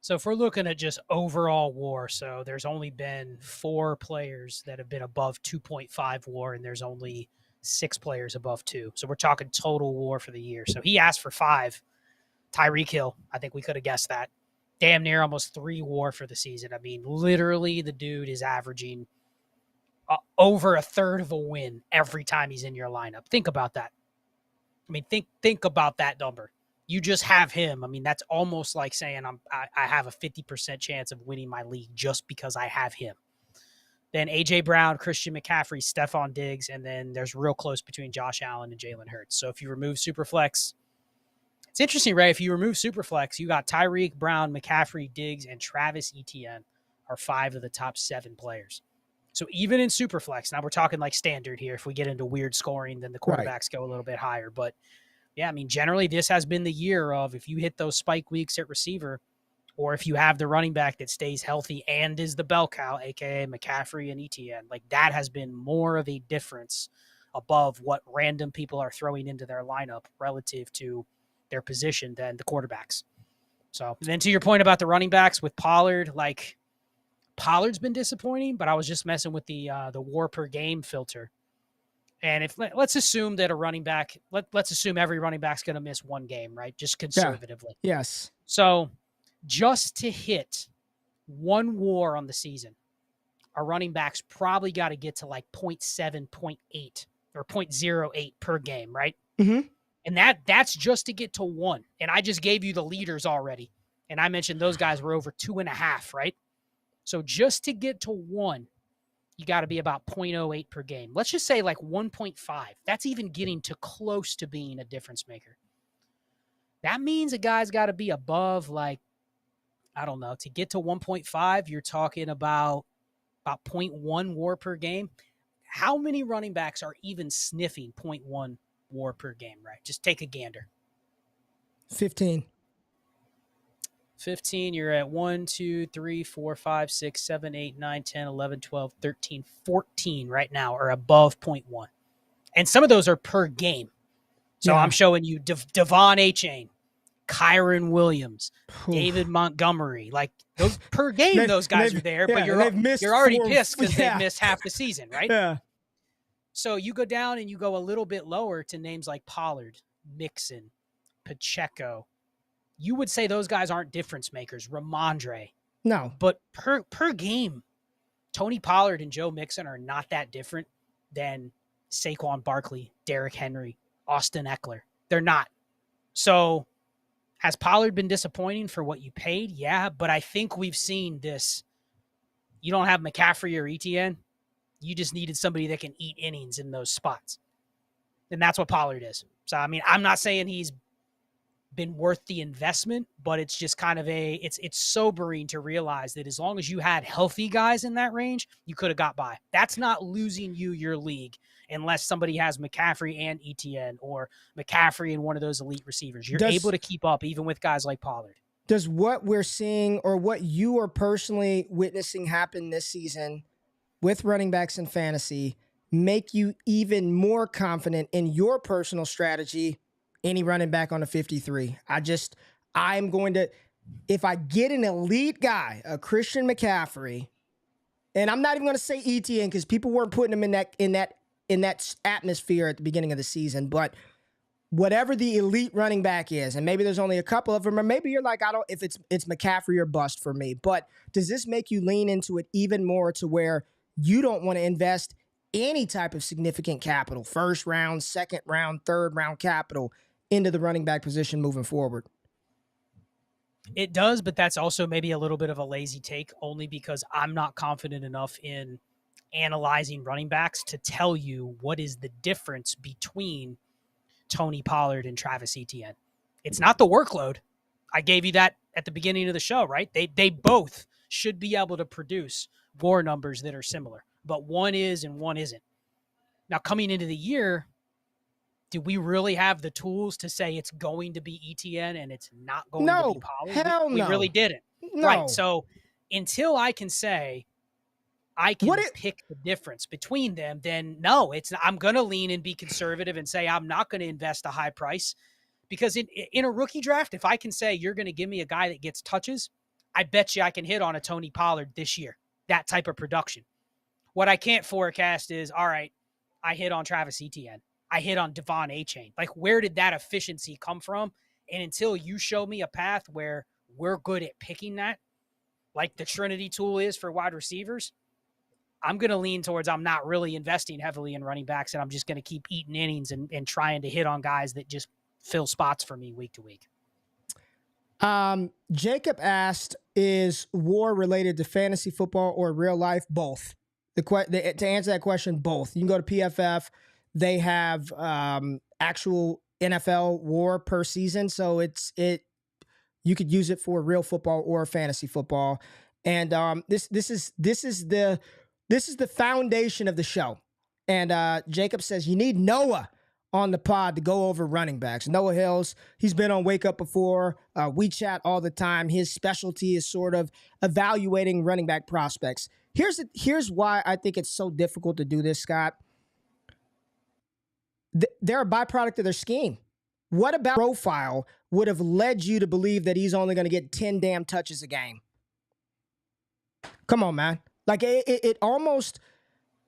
So if we're looking at just overall WAR, so there's only been 4 players that have been above 2.5 WAR, and there's only 6 players above 2. So we're talking total WAR for the year. So he asked for 5. Tyreek Hill, I think we could have guessed that. Damn near almost 3 WAR for the season. I mean, literally the dude is averaging over a third of a win every time he's in your lineup. Think about that. I mean, think about that number. You just have him. I mean, that's almost like saying I have a 50% chance of winning my league just because I have him. Then A.J. Brown, Christian McCaffrey, Stephon Diggs, and then there's real close between Josh Allen and Jalen Hurts. So if you remove Superflex, it's interesting, Ray. If you remove Superflex, you got Tyreek, Brown, McCaffrey, Diggs, and Travis Etienne are 5 of the top 7 players. So even in Superflex, now we're talking like standard here. If we get into weird scoring, then the quarterbacks go a little bit higher. But yeah, I mean, generally this has been the year of if you hit those spike weeks at receiver, or if you have the running back that stays healthy and is the bell cow, aka McCaffrey and Etienne, like that has been more of a difference above what random people are throwing into their lineup relative to their position than the quarterbacks. So then to your point about the running backs with Pollard, like Pollard's been disappointing, but I was just messing with the WAR per game filter. And if let's assume that a running back, let's assume every running back's going to miss one game, right? Just conservatively. Yeah. Yes. So just to hit one WAR on the season, our running backs probably got to get to like 0.7, 0.8 or 0.08 per game, right? Mm-hmm. And that's just to get to one. And I just gave you the leaders already. And I mentioned those guys were over 2.5, right? So just to get to one, you got to be about 0.08 per game. Let's just say like 1.5. That's even getting to close to being a difference maker. That means a guy's got to be above, like, I don't know, to get to 1.5, you're talking about 0.1 WAR per game. How many running backs are even sniffing 0.1 WAR per game, right? Just take a gander. 15. 15, you're at 1, 2, 3, 4, 5, 6, 7, 8, 9, 10, 11, 12, 13, 14 right now are above 0.1. And some of those are per game. So Yeah. I'm showing you Devon Achane, Kyron Williams, David Montgomery. Like those per game, those guys are there, but you're already pissed because they've missed half the season, right? Yeah. So you go down and you go a little bit lower to names like Pollard, Mixon, Pacheco. You would say those guys aren't difference makers. Ramondre. No. But per game, Tony Pollard and Joe Mixon are not that different than Saquon Barkley, Derrick Henry, Austin Eckler. They're not. So has Pollard been disappointing for what you paid? Yeah, but I think we've seen this. You don't have McCaffrey or Etienne. You just needed somebody that can eat innings in those spots. And that's what Pollard is. So, I mean, I'm not saying he's been worth the investment, but it's just kind of it's sobering to realize that as long as you had healthy guys in that range, you could have got by. That's not losing you your league unless somebody has McCaffrey and Etienne or McCaffrey and one of those elite receivers. You're able to keep up even with guys like Pollard. Does what we're seeing or what you are personally witnessing happen this season with running backs in fantasy make you even more confident in your personal strategy? Any running back on the 53. I'm going to, if I get an elite guy, a Christian McCaffrey, and I'm not even going to say Etienne because people weren't putting him in that atmosphere at the beginning of the season, but whatever the elite running back is, and maybe there's only a couple of them, or maybe you're like, if it's McCaffrey or bust for me, but does this make you lean into it even more to where you don't want to invest any type of significant capital, first round, second round, third round capital into the running back position moving forward? It does, but that's also maybe a little bit of a lazy take, only because I'm not confident enough in analyzing running backs to tell you what is the difference between Tony Pollard and Travis Etienne. It's not the workload. I gave you that at the beginning of the show, right? They both should be able to produce WAR numbers that are similar, but one is and one isn't. Now, coming into the year, do we really have the tools to say it's going to be Etienne and it's not going to be Pollard? Hell we no. really didn't. No. Right. So until I can say I can pick the difference between them, then no, I'm going to lean and be conservative and say I'm not going to invest a high price, because in a rookie draft, if I can say you're going to give me a guy that gets touches, I bet you I can hit on a Tony Pollard this year, that type of production. What I can't forecast is, all right, I hit on Travis Etienne. I hit on Devon Achane. Like, where did that efficiency come from? And until you show me a path where we're good at picking that, like the Trinity tool is for wide receivers, I'm going to lean towards I'm not really investing heavily in running backs, and I'm just going to keep eating innings and trying to hit on guys that just fill spots for me week to week. Jacob asked, is WAR related to fantasy football or real life? Both. To answer that question, both. You can go to PFF. They have actual NFL WAR per season, so you could use it for real football or fantasy football. And this is the foundation of the show. And Jacob says you need Noah on the pod to go over running backs. Noah Hills, he's been on Wake Up before. We chat all the time. His specialty is sort of evaluating running back prospects. Here's why I think it's so difficult to do this, Scott. They're a byproduct of their scheme. What about profile would have led you to believe that he's only going to get 10 damn touches a game? Come on, man. Like it almost,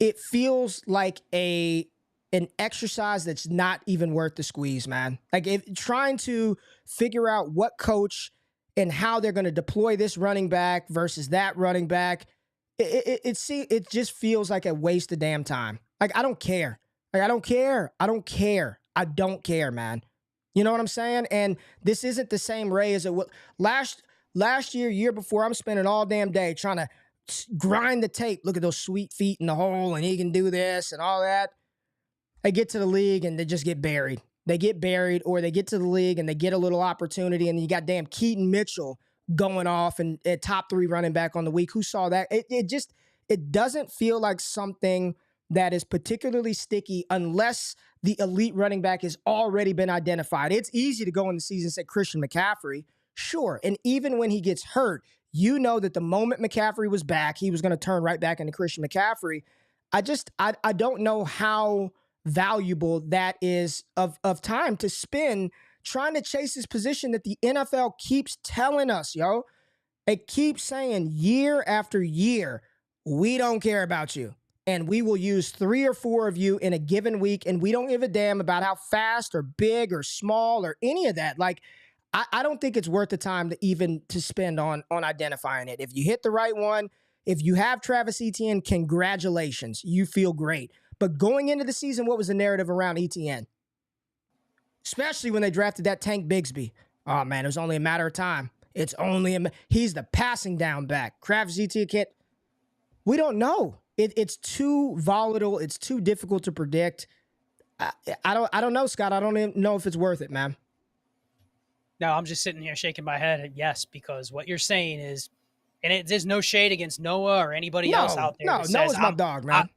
it feels like a an exercise that's not even worth the squeeze, man. Like trying to figure out what coach and how they're going to deploy this running back versus that running back, it just feels like a waste of damn time. Like, I don't care. Like, I don't care. I don't care. I don't care, man. You know what I'm saying? And this isn't the same Ray as it was last year before. I'm spending all damn day trying to grind the tape. Look at those sweet feet in the hole, and he can do this and all that. They get to the league and they just get buried. They get buried, or they get to the league and they get a little opportunity, and you got damn Keaton Mitchell going off and a top 3 running back on the week. Who saw that? It doesn't feel like something that is particularly sticky unless the elite running back has already been identified. It's easy to go in the season and say Christian McCaffrey. Sure. And even when he gets hurt, you know that the moment McCaffrey was back, he was going to turn right back into Christian McCaffrey. I don't know how valuable that is of time to spend trying to chase this position that the NFL keeps telling us, yo. It keeps saying year after year, we don't care about you. And we will use 3 or 4 of you in a given week, and we don't give a damn about how fast or big or small or any of that. Like, I don't think it's worth the time to spend on identifying it. If you hit the right one, if you have Travis Etienne, congratulations. You feel great. But going into the season, what was the narrative around Etienne? Especially when they drafted that Tank Bigsby. Oh, man, it was only a matter of time. He's the passing down back. Travis Etienne, we don't know. It's too volatile. It's too difficult to predict. I don't know, Scott. I don't even know if it's worth it, man. No, I'm just sitting here shaking my head at yes, because what you're saying is, and there's no shade against Noah or anybody else out there. No, Noah's my dog, man.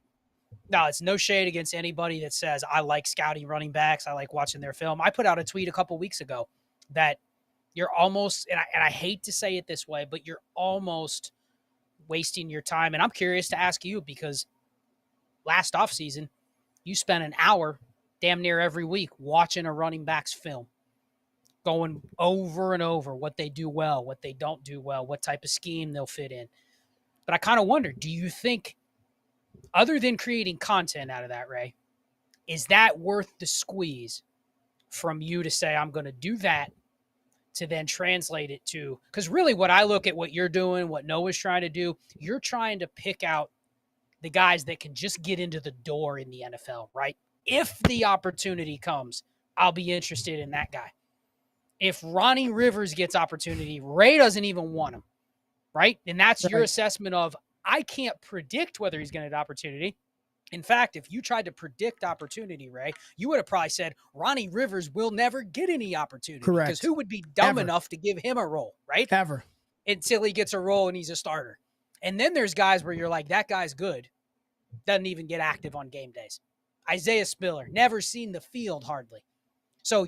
No, it's no shade against anybody that says, I like scouting running backs. I like watching their film. I put out a tweet a couple weeks ago that you're almost, and I hate to say it this way, but you're almost wasting your time. And I'm curious to ask you, because last offseason, you spent an hour damn near every week watching a running back's film, going over and over what they do well, what they don't do well, what type of scheme they'll fit in. But I kind of wonder, do you think, other than creating content out of that, Ray, is that worth the squeeze from you to say, I'm going to do that, to then translate it to, because really what I look at what you're doing, what Noah's trying to do, you're trying to pick out the guys that can just get into the door in the NFL, right? If the opportunity comes, I'll be interested in that guy. If Ronnie Rivers gets opportunity, Ray doesn't even want him, right? And that's your assessment of, I can't predict whether he's going to get opportunity. In fact, if you tried to predict opportunity, Ray, you would have probably said Ronnie Rivers will never get any opportunity. Correct. Because who would be dumb enough to give him a role, right? Ever. Until he gets a role and he's a starter. And then there's guys where you're like, that guy's good. Doesn't even get active on game days. Isaiah Spiller, never seen the field hardly. So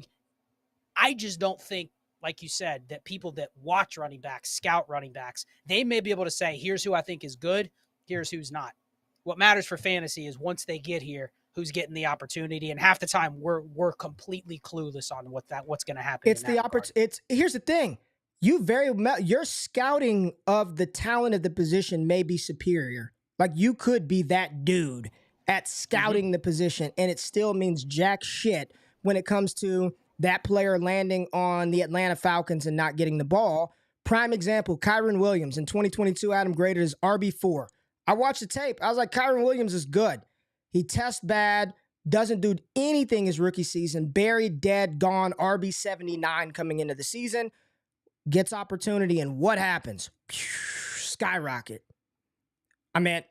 I just don't think, like you said, that people that watch running backs, scout running backs, they may be able to say, here's who I think is good, here's who's not. What matters for fantasy is once they get here, who's getting the opportunity, and half the time we're completely clueless on what's going to happen. It's the opportunity. Here's the thing: your scouting of the talent of the position may be superior. Like, you could be that dude at scouting the position, and it still means jack shit when it comes to that player landing on the Atlanta Falcons and not getting the ball. Prime example: Kyren Williams in 2022. Adam graded as RB4. I watched the tape. I was like, Kyren Williams is good. He tests bad, doesn't do anything his rookie season, buried, dead, gone, RB79 coming into the season, gets opportunity, and what happens? Skyrocket. I mean,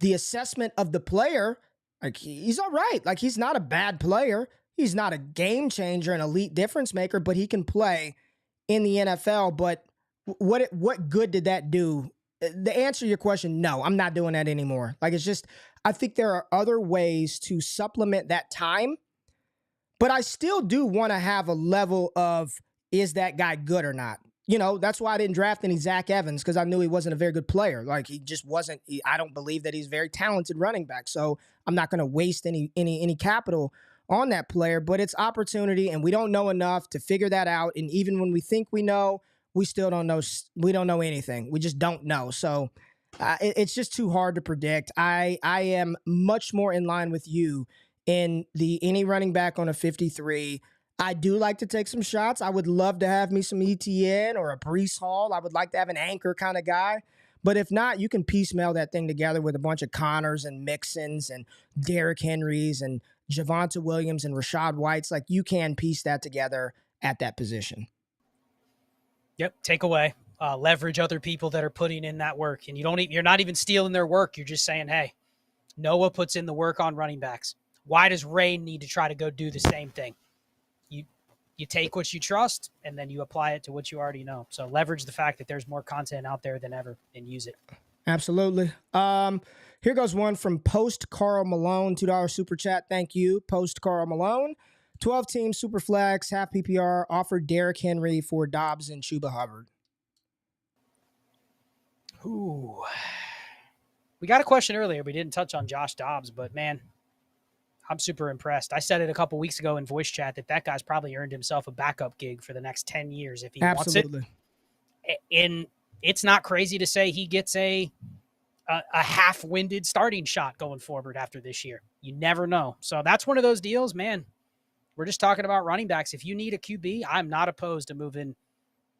the assessment of the player, like, he's all right. Like, he's not a bad player. He's not a game changer, an elite difference maker, but he can play in the NFL. But what good did that do? The answer to your question, no, I'm not doing that anymore. Like, it's just, I think there are other ways to supplement that time, but I still do want to have a level of, is that guy good or not? You know, that's why I didn't draft any Zach Evans, because I knew he wasn't a very good player. Like, he just wasn't, I don't believe that he's a very talented running back. So I'm not going to waste any capital on that player, but it's opportunity, and we don't know enough to figure that out. And even when we think we know, we still don't know. We don't know anything. We just don't know. So it's just too hard to predict. I am much more in line with you in the any running back on a 53. I do like to take some shots. I would love to have me some ETN or a Breece Hall. I would like to have an anchor kind of guy. But if not, you can piecemeal that thing together with a bunch of Connors and Mixons and Derrick Henrys and Javonte Williams and Rashad Whites. Like, you can piece that together at that position. Yep. Take away, leverage other people that are putting in that work. And you're not even stealing their work. You're just saying, hey, Noah puts in the work on running backs. Why does Ray need to try to go do the same thing? You take what you trust, and then you apply it to what you already know. So leverage the fact that there's more content out there than ever and use it. Absolutely. Here goes one from Post Carl Malone, $2 super chat. Thank you, Post Carl Malone. 12-team super flex, half PPR, offered Derrick Henry for Dobbs and Chuba Hubbard. Ooh. We got a question earlier. We didn't touch on Josh Dobbs, but man, I'm super impressed. I said it a couple weeks ago in voice chat that guy's probably earned himself a backup gig for the next 10 years if he wants it. And it's not crazy to say he gets a half-winded starting shot going forward after this year. You never know. So that's one of those deals, man. We're just talking about running backs. If you need a QB, I'm not opposed to moving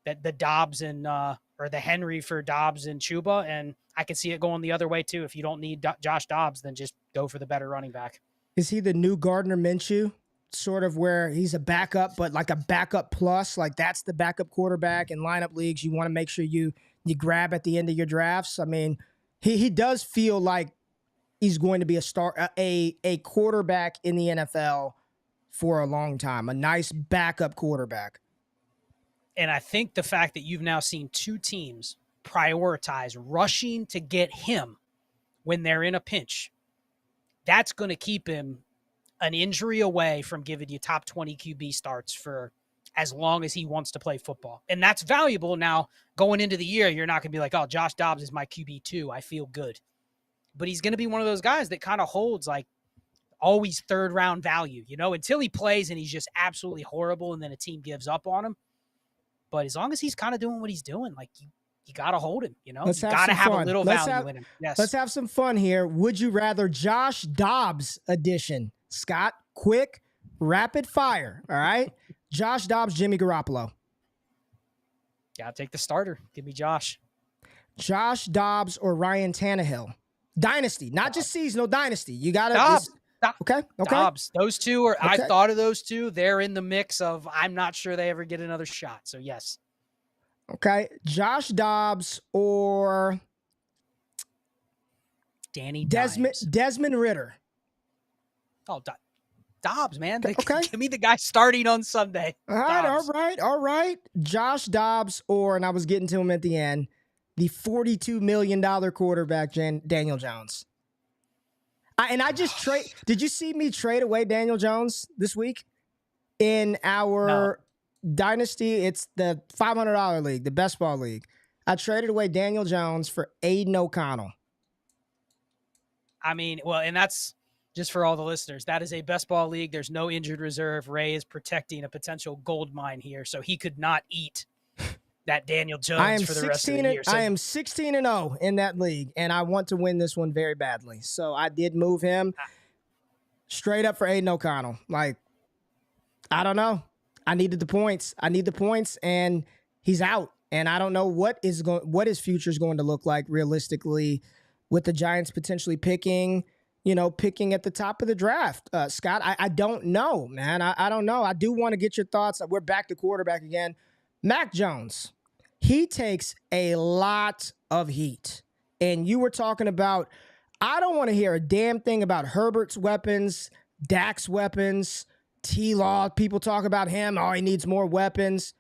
the Dobbs and or the Henry for Dobbs and Chuba, and I can see it going the other way too. If you don't need Josh Dobbs, then just go for the better running back. Is he the new Gardner Minshew, sort of where he's a backup, but like a backup plus? Like, that's the backup quarterback in lineup leagues you want to make sure you grab at the end of your drafts. I mean, he does feel like he's going to be a quarterback in the NFL for a long time, a nice backup quarterback. And I think the fact that you've now seen two teams prioritize rushing to get him when they're in a pinch, that's going to keep him an injury away from giving you top 20 QB starts for as long as he wants to play football. And that's valuable. Now, going into the year, you're not going to be like, oh, Josh Dobbs is my QB2. I feel good. But he's going to be one of those guys that kind of holds like always third round value, until he plays and he's just absolutely horrible and then a team gives up on him. But as long as he's kind of doing what he's doing, like you got to hold him, you got to have a little value in him. Yes. Let's have some fun here. Would you rather Josh Dobbs edition? Scott, quick, rapid fire. All right. Josh Dobbs, Jimmy Garoppolo. Got to take the starter. Give me Josh. Josh Dobbs or Ryan Tannehill? Dynasty, not just seasonal, dynasty. You got to. Dobbs. Okay. Dobbs. Those two are, okay. I thought of those two. They're in the mix of, I'm not sure they ever get another shot. So yes. Okay. Josh Dobbs or Danny Desmond Ridder. Oh, Dobbs, man. Okay. Give me the guy starting on Sunday. All right. Josh Dobbs or, and I was getting to him at the end, the $42 million quarterback, Daniel Jones. Did you see me trade away Daniel Jones this week in our Dynasty? It's the $500 league, the best ball league. I traded away Daniel Jones for Aiden O'Connell. I mean, well, and that's just for all the listeners. That is a best ball league. There's no injured reserve. Ray is protecting a potential gold mine here, so he could not eat that Daniel Jones for the rest of the year. So I am 16-0 in that league, and I want to win this one very badly. So I did move him straight up for Aiden O'Connell. Like, I don't know. I needed the points. And he's out. And I don't know what his future is going to look like realistically with the Giants potentially picking at the top of the draft. Scott, I don't know, man. I don't know. I do want to get your thoughts. We're back to quarterback again. Mac Jones. He takes a lot of heat. And you were talking about, I don't want to hear a damn thing about Herbert's weapons, Dak's weapons, T-Law. People talk about him. Oh, he needs more weapons.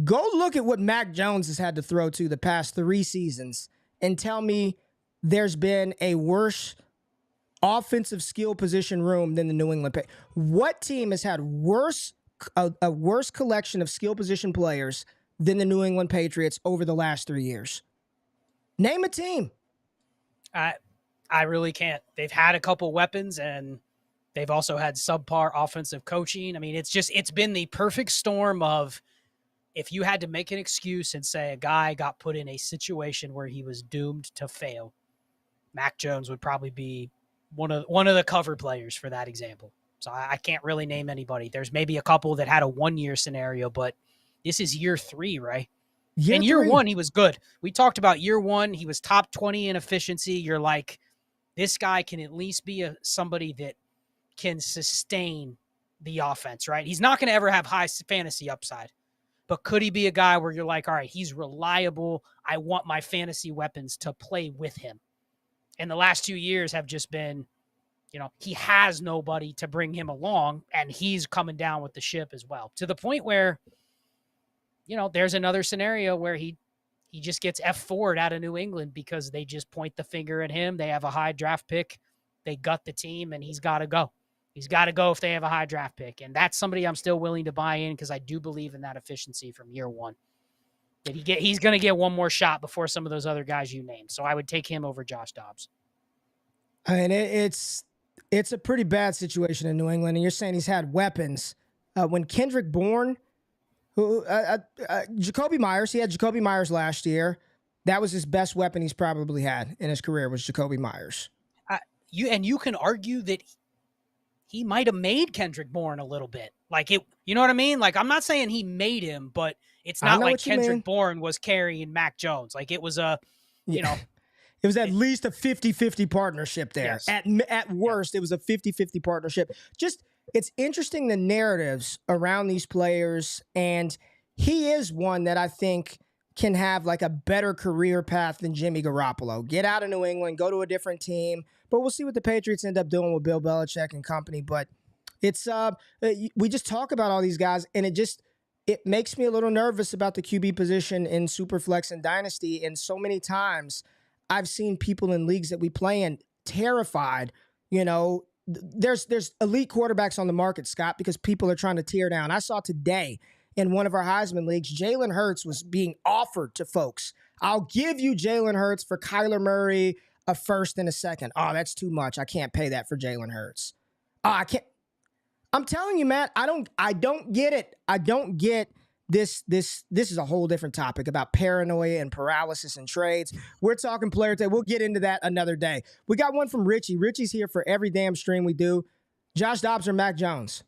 Go look at what Mac Jones has had to throw to the past 3 seasons and tell me there's been a worse offensive skill position room than the New England Patriots. What team has had a worse collection of skill position players than the New England Patriots over the last 3 years? Name a team. I really can't. They've had a couple weapons, and they've also had subpar offensive coaching. I mean, it's been the perfect storm of, if you had to make an excuse and say a guy got put in a situation where he was doomed to fail, Mac Jones would probably be one of the cover players for that example. So I can't really name anybody. There's maybe a couple that had a 1-year scenario, but this is year 3, right? In year 1, he was good. We talked about year 1. He was top 20 in efficiency. You're like, this guy can at least be somebody that can sustain the offense, right? He's not going to ever have high fantasy upside, but could he be a guy where you're like, all right, he's reliable. I want my fantasy weapons to play with him. And the last 2 years have just been, he has nobody to bring him along, and he's coming down with the ship as well, to the point where, there's another scenario where he just gets F4'd out of New England because they just point the finger at him. They have a high draft pick. They gut the team, and he's got to go. He's got to go if they have a high draft pick. And that's somebody I'm still willing to buy in because I do believe in that efficiency from year 1. That he's going to get one more shot before some of those other guys you named. So I would take him over Josh Dobbs. I mean, it's a pretty bad situation in New England, and you're saying he's had weapons. When Kendrick Bourne, Jacoby Myers, he had Jacoby Myers last year. That was his best weapon he's probably had in his career was Jacoby Myers. You can argue that he might have made Kendrick Bourne a little bit. Like it, you know what I mean? Like, I'm not saying he made him, but it's not like Kendrick Bourne was carrying Mac Jones. Like it was it was at least a 50-50 partnership there. Yes. At worst, it was a 50-50 partnership. Just, it's interesting the narratives around these players, and he is one that I think can have like a better career path than Jimmy Garoppolo. Get out of New England, go to a different team. But we'll see what the Patriots end up doing with Bill Belichick and company. But it's we just talk about all these guys, and it makes me a little nervous about the QB position in Superflex and Dynasty. And so many times I've seen people in leagues that we play in terrified. There's elite quarterbacks on the market, Scott, because people are trying to tear down. I saw today in one of our Heisman leagues, Jalen Hurts was being offered to folks. I'll give you Jalen Hurts for Kyler Murray, a first and a second. Oh, that's too much. I can't pay that for Jalen Hurts. Oh, I can't. I'm telling you, Matt, I don't get it. I don't get this. This is a whole different topic about paranoia and paralysis and trades. We're talking player today. We'll get into that another day. We got one from Richie. Richie's here for every damn stream we do. Josh Dobbs or Mac Jones?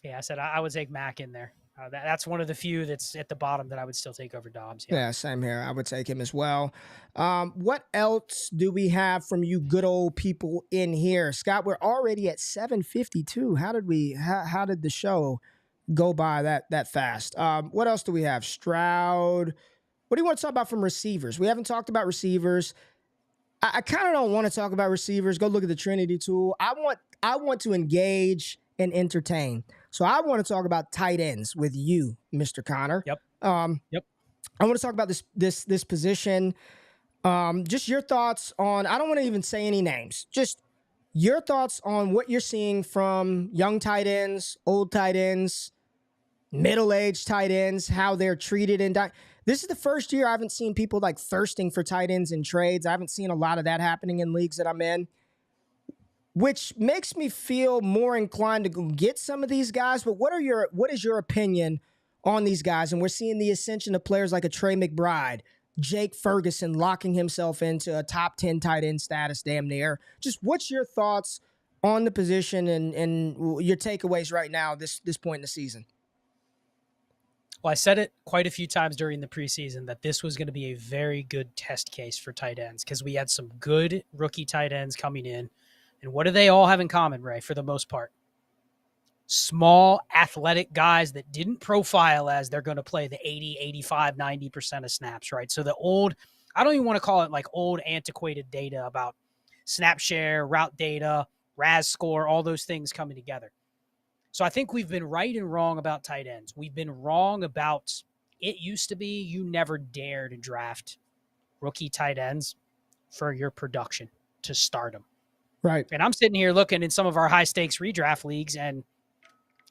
Yeah, I said I would take Mac in there. That's one of the few that's at the bottom that I would still take over Dobbs. Yeah, same here. I would take him as well. What else do we have from you good old people in here? Scott, we're already at 7:52. How did the show go by that fast? What else do we have? Stroud. What do you want to talk about from receivers? We haven't talked about receivers. I kind of don't want to talk about receivers. Go look at the Trinity tool. I want to engage and entertain. So I want to talk about tight ends with you, Mr. Connor. Yep. Yep. I want to talk about this position. Just your thoughts on, I don't want to even say any names, just your thoughts on what you're seeing from young tight ends, old tight ends, middle-aged tight ends, how they're treated. This is the first year I haven't seen people like thirsting for tight ends in trades. I haven't seen a lot of that happening in leagues that I'm in, which makes me feel more inclined to go get some of these guys. But what is your opinion on these guys? And we're seeing the ascension of players like a Trey McBride, Jake Ferguson locking himself into a top 10 tight end status damn near. Just what's your thoughts on the position and your takeaways right now this point in the season? Well, I said it quite a few times during the preseason that this was going to be a very good test case for tight ends because we had some good rookie tight ends coming in. And what do they all have in common, Ray, for the most part? Small, athletic guys that didn't profile as they're going to play the 80, 85, 90% of snaps, right? So the old, I don't even want to call it like old antiquated data about snap share, route data, RAS score, all those things coming together. So I think we've been right and wrong about tight ends. We've been wrong about it used to be you never dare to draft rookie tight ends for your production to start them. Right. And I'm sitting here looking in some of our high stakes redraft leagues, and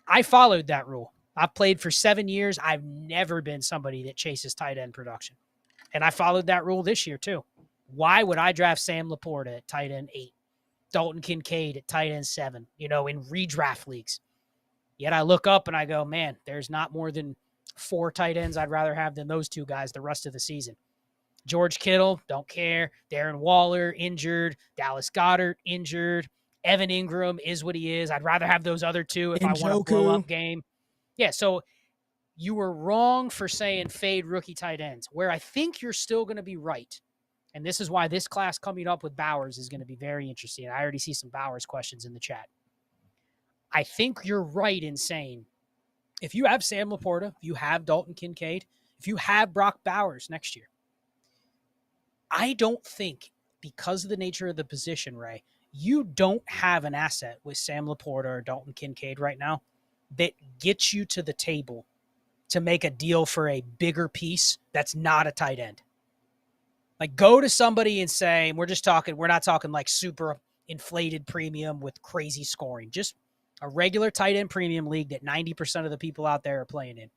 I followed that rule. I've played for 7 years. I've never been somebody that chases tight end production. And I followed that rule this year too. Why would I draft Sam Laporta at tight end 8, Dalton Kincaid at tight end 7, in redraft leagues? Yet I look up and I go, man, there's not more than 4 tight ends I'd rather have than those 2 guys the rest of the season. George Kittle, don't care. Darren Waller, injured. Dallas Goedert, injured. Evan Ingram is what he is. I'd rather have those other two if I want a blow-up game. Yeah, so you were wrong for saying fade rookie tight ends. Where I think you're still going to be right, and this is why this class coming up with Bowers is going to be very interesting. I already see some Bowers questions in the chat. I think you're right in saying if you have Sam Laporta, if you have Dalton Kincaid, if you have Brock Bowers next year, I don't think, because of the nature of the position, Ray, you don't have an asset with Sam Laporta or Dalton Kincaid right now that gets you to the table to make a deal for a bigger piece that's not a tight end. Like, go to somebody and say, we're not talking like super inflated premium with crazy scoring, just a regular tight end premium league that 90% of the people out there are playing in.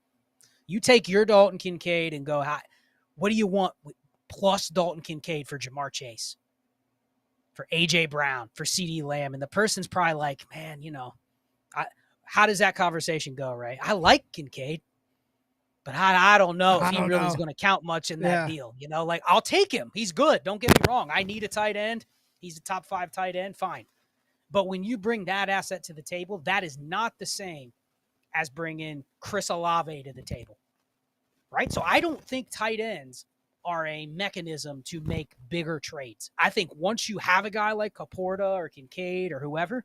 You take your Dalton Kincaid and go, what do you want plus Dalton Kincaid for Jamar Chase, for A.J. Brown, for C.D. Lamb? And the person's probably like, man, how does that conversation go, Ray? I like Kincaid, but I don't know if he really is going to count much in that deal. Like, I'll take him. He's good. Don't get me wrong. I need a tight end. He's a top 5 tight end. Fine. But when you bring that asset to the table, that is not the same as bringing Chris Olave to the table, right? So I don't think tight ends are a mechanism to make bigger trades. I think once you have a guy like Laporta or Kincaid or whoever,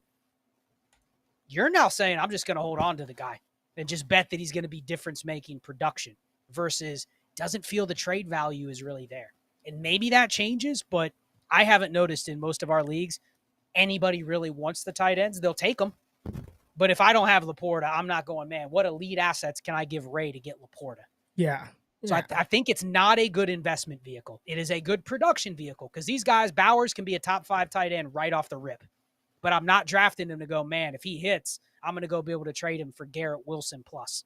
you're now saying, I'm just going to hold on to the guy and just bet that he's going to be difference-making production versus doesn't feel the trade value is really there. And maybe that changes, but I haven't noticed in most of our leagues anybody really wants the tight ends. They'll take them. But if I don't have Laporta, I'm not going, man, what elite assets can I give Ray to get Laporta? Yeah. So I think it's not a good investment vehicle. It is a good production vehicle because these guys, Bowers can be a top 5 tight end right off the rip. But I'm not drafting him to go, man, if he hits, I'm going to go be able to trade him for Garrett Wilson plus.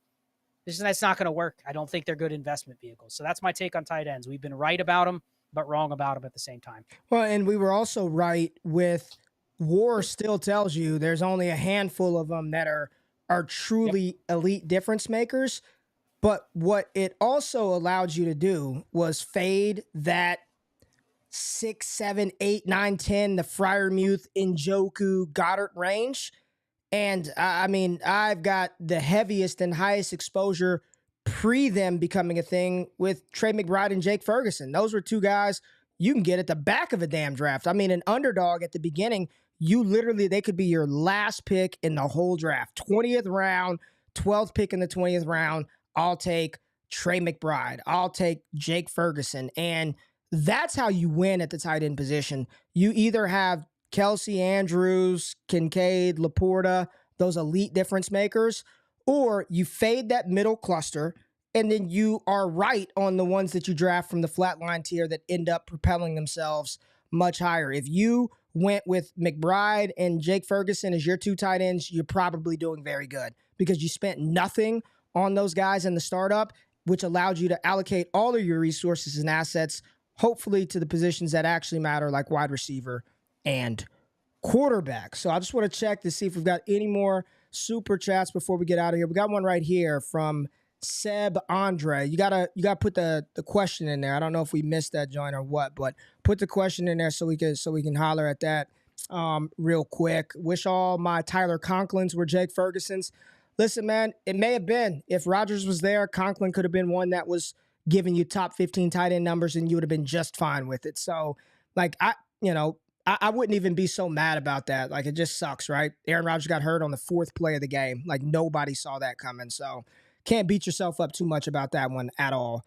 That's not going to work. I don't think they're good investment vehicles. So that's my take on tight ends. We've been right about them, but wrong about them at the same time. Well, and we were also right with WAR still tells you there's only a handful of them that are truly elite difference makers. But what it also allowed you to do was fade that 6, 7, 8, 9, 10, the Freiermuth, Njoku, Goddard range. And I mean, I've got the heaviest and highest exposure pre them becoming a thing with Trey McBride and Jake Ferguson. Those were 2 guys you can get at the back of a damn draft. I mean, an underdog at the beginning, they could be your last pick in the whole draft. 20th round, 12th pick in the 20th round. I'll take Trey McBride. I'll take Jake Ferguson. And that's how you win at the tight end position. You either have Kelsey, Andrews, Kincaid, Laporta, those elite difference makers, or you fade that middle cluster, and then you are right on the ones that you draft from the flatline tier that end up propelling themselves much higher. If you went with McBride and Jake Ferguson as your 2 tight ends, you're probably doing very good because you spent nothing on those guys in the startup, which allowed you to allocate all of your resources and assets, hopefully to the positions that actually matter, like wide receiver and quarterback. So I just want to check to see if we've got any more super chats before we get out of here. We got one right here from Seb Andre. You gotta put the question in there. I don't know if we missed that joint or what, but put the question in there so we can holler at that real quick. Wish all my Tyler Conklins were Jake Ferguson's. Listen, man, it may have been. If Rodgers was there, Conklin could have been one that was giving you top 15 tight end numbers and you would have been just fine with it. So, like, I wouldn't even be so mad about that. Like, it just sucks, right? Aaron Rodgers got hurt on the 4th play of the game. Like, nobody saw that coming. So, can't beat yourself up too much about that one at all.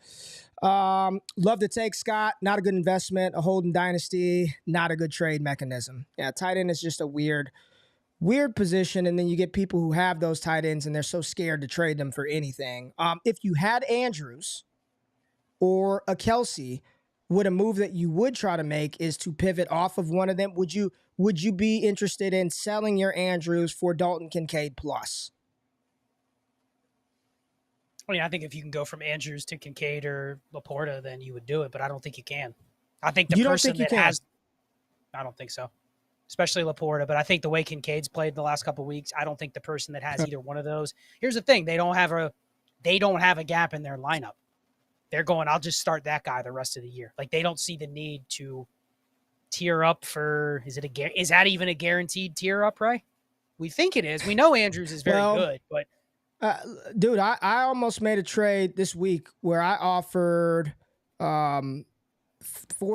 Love to take Scott. Not a good investment. A holding dynasty. Not a good trade mechanism. Yeah, tight end is just a weird position, and then you get people who have those tight ends and they're so scared to trade them for anything. If you had Andrews or a Kelsey, would a move that you would try to make is to pivot off of one of them? Would you be interested in selling your Andrews for Dalton Kincaid plus? I mean, I think if you can go from Andrews to Kincaid or Laporta, then you would do it, but I don't think you can. I think the person that has – I don't think so. Especially Laporta, but I think the way Kincaid's played the last couple of weeks, I don't think the person that has either one of those. Here's the thing: they don't have a gap in their lineup. they're going, I'll just start that guy the rest of the year. Like, they don't see the need to tier up for, is that even a guaranteed tier up, Ray? We think it is. We know Andrews is very good, but dude, I almost made a trade this week where I offered 4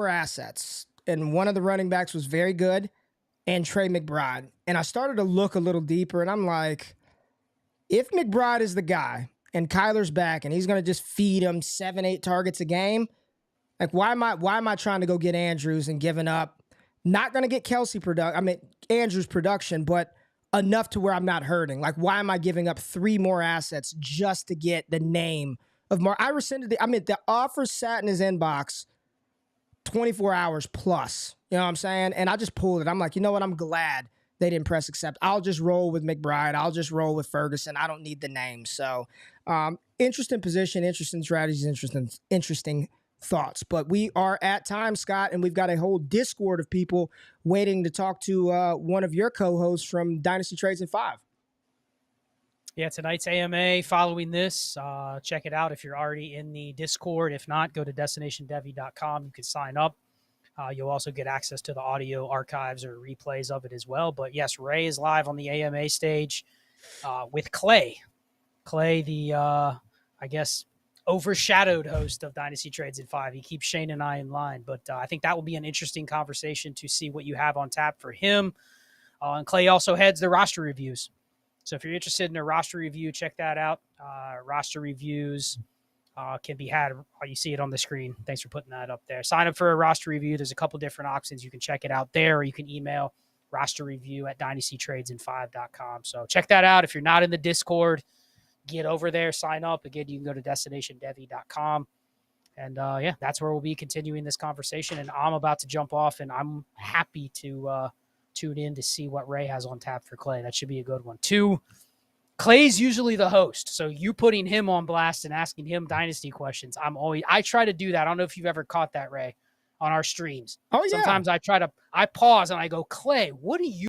assets, and one of the running backs was very good, and Trey McBride. And I started to look a little deeper, and I'm like, if McBride is the guy and Kyler's back and he's going to just feed him 7-8 targets a game, like, why am I trying to go get Andrews and giving up? Not going to get Andrews production, but enough to where I'm not hurting. Like, why am I giving up 3 more assets just to get the name of Mark? I rescinded the offer sat in his inbox 24 hours plus. You know what I'm saying? And I just pulled it. I'm like, you know what? I'm glad they didn't press accept. I'll just roll with McBride. I'll just roll with Ferguson. I don't need the name. So, interesting position, interesting strategies, interesting thoughts. But we are at time, Scott, and we've got a whole Discord of people waiting to talk to one of your co-hosts from Dynasty Trades in 5. Yeah, tonight's AMA following this. Check it out if you're already in the Discord. If not, go to destinationdevy.com. You can sign up. You'll also get access to the audio archives or replays of it as well. But yes, Ray is live on the AMA stage with Clay. Clay, the, I guess, overshadowed host of Dynasty Trades in 5. He keeps Shane and I in line. But I think that will be an interesting conversation to see what you have on tap for him. And Clay also heads the roster reviews. So if you're interested in a roster review, check that out. Roster reviews can be had. You see it on the screen. Thanks for putting that up there. Sign up for a roster review. There's a couple different options. You can check it out there, or you can email rosterreview@dynastytradesin5.com. So check that out. If you're not in the Discord, get over there, sign up. Again, you can go to destinationdevy.com. And yeah, that's where we'll be continuing this conversation. And I'm about to jump off, and I'm happy to tune in to see what Ray has on tap for Clay. That should be a good one. 2, Clay's usually the host, so you putting him on blast and asking him Dynasty questions. I try to do that. I don't know if you've ever caught that, Ray, on our streams. Oh, yeah. Sometimes I pause and I go, Clay, what do you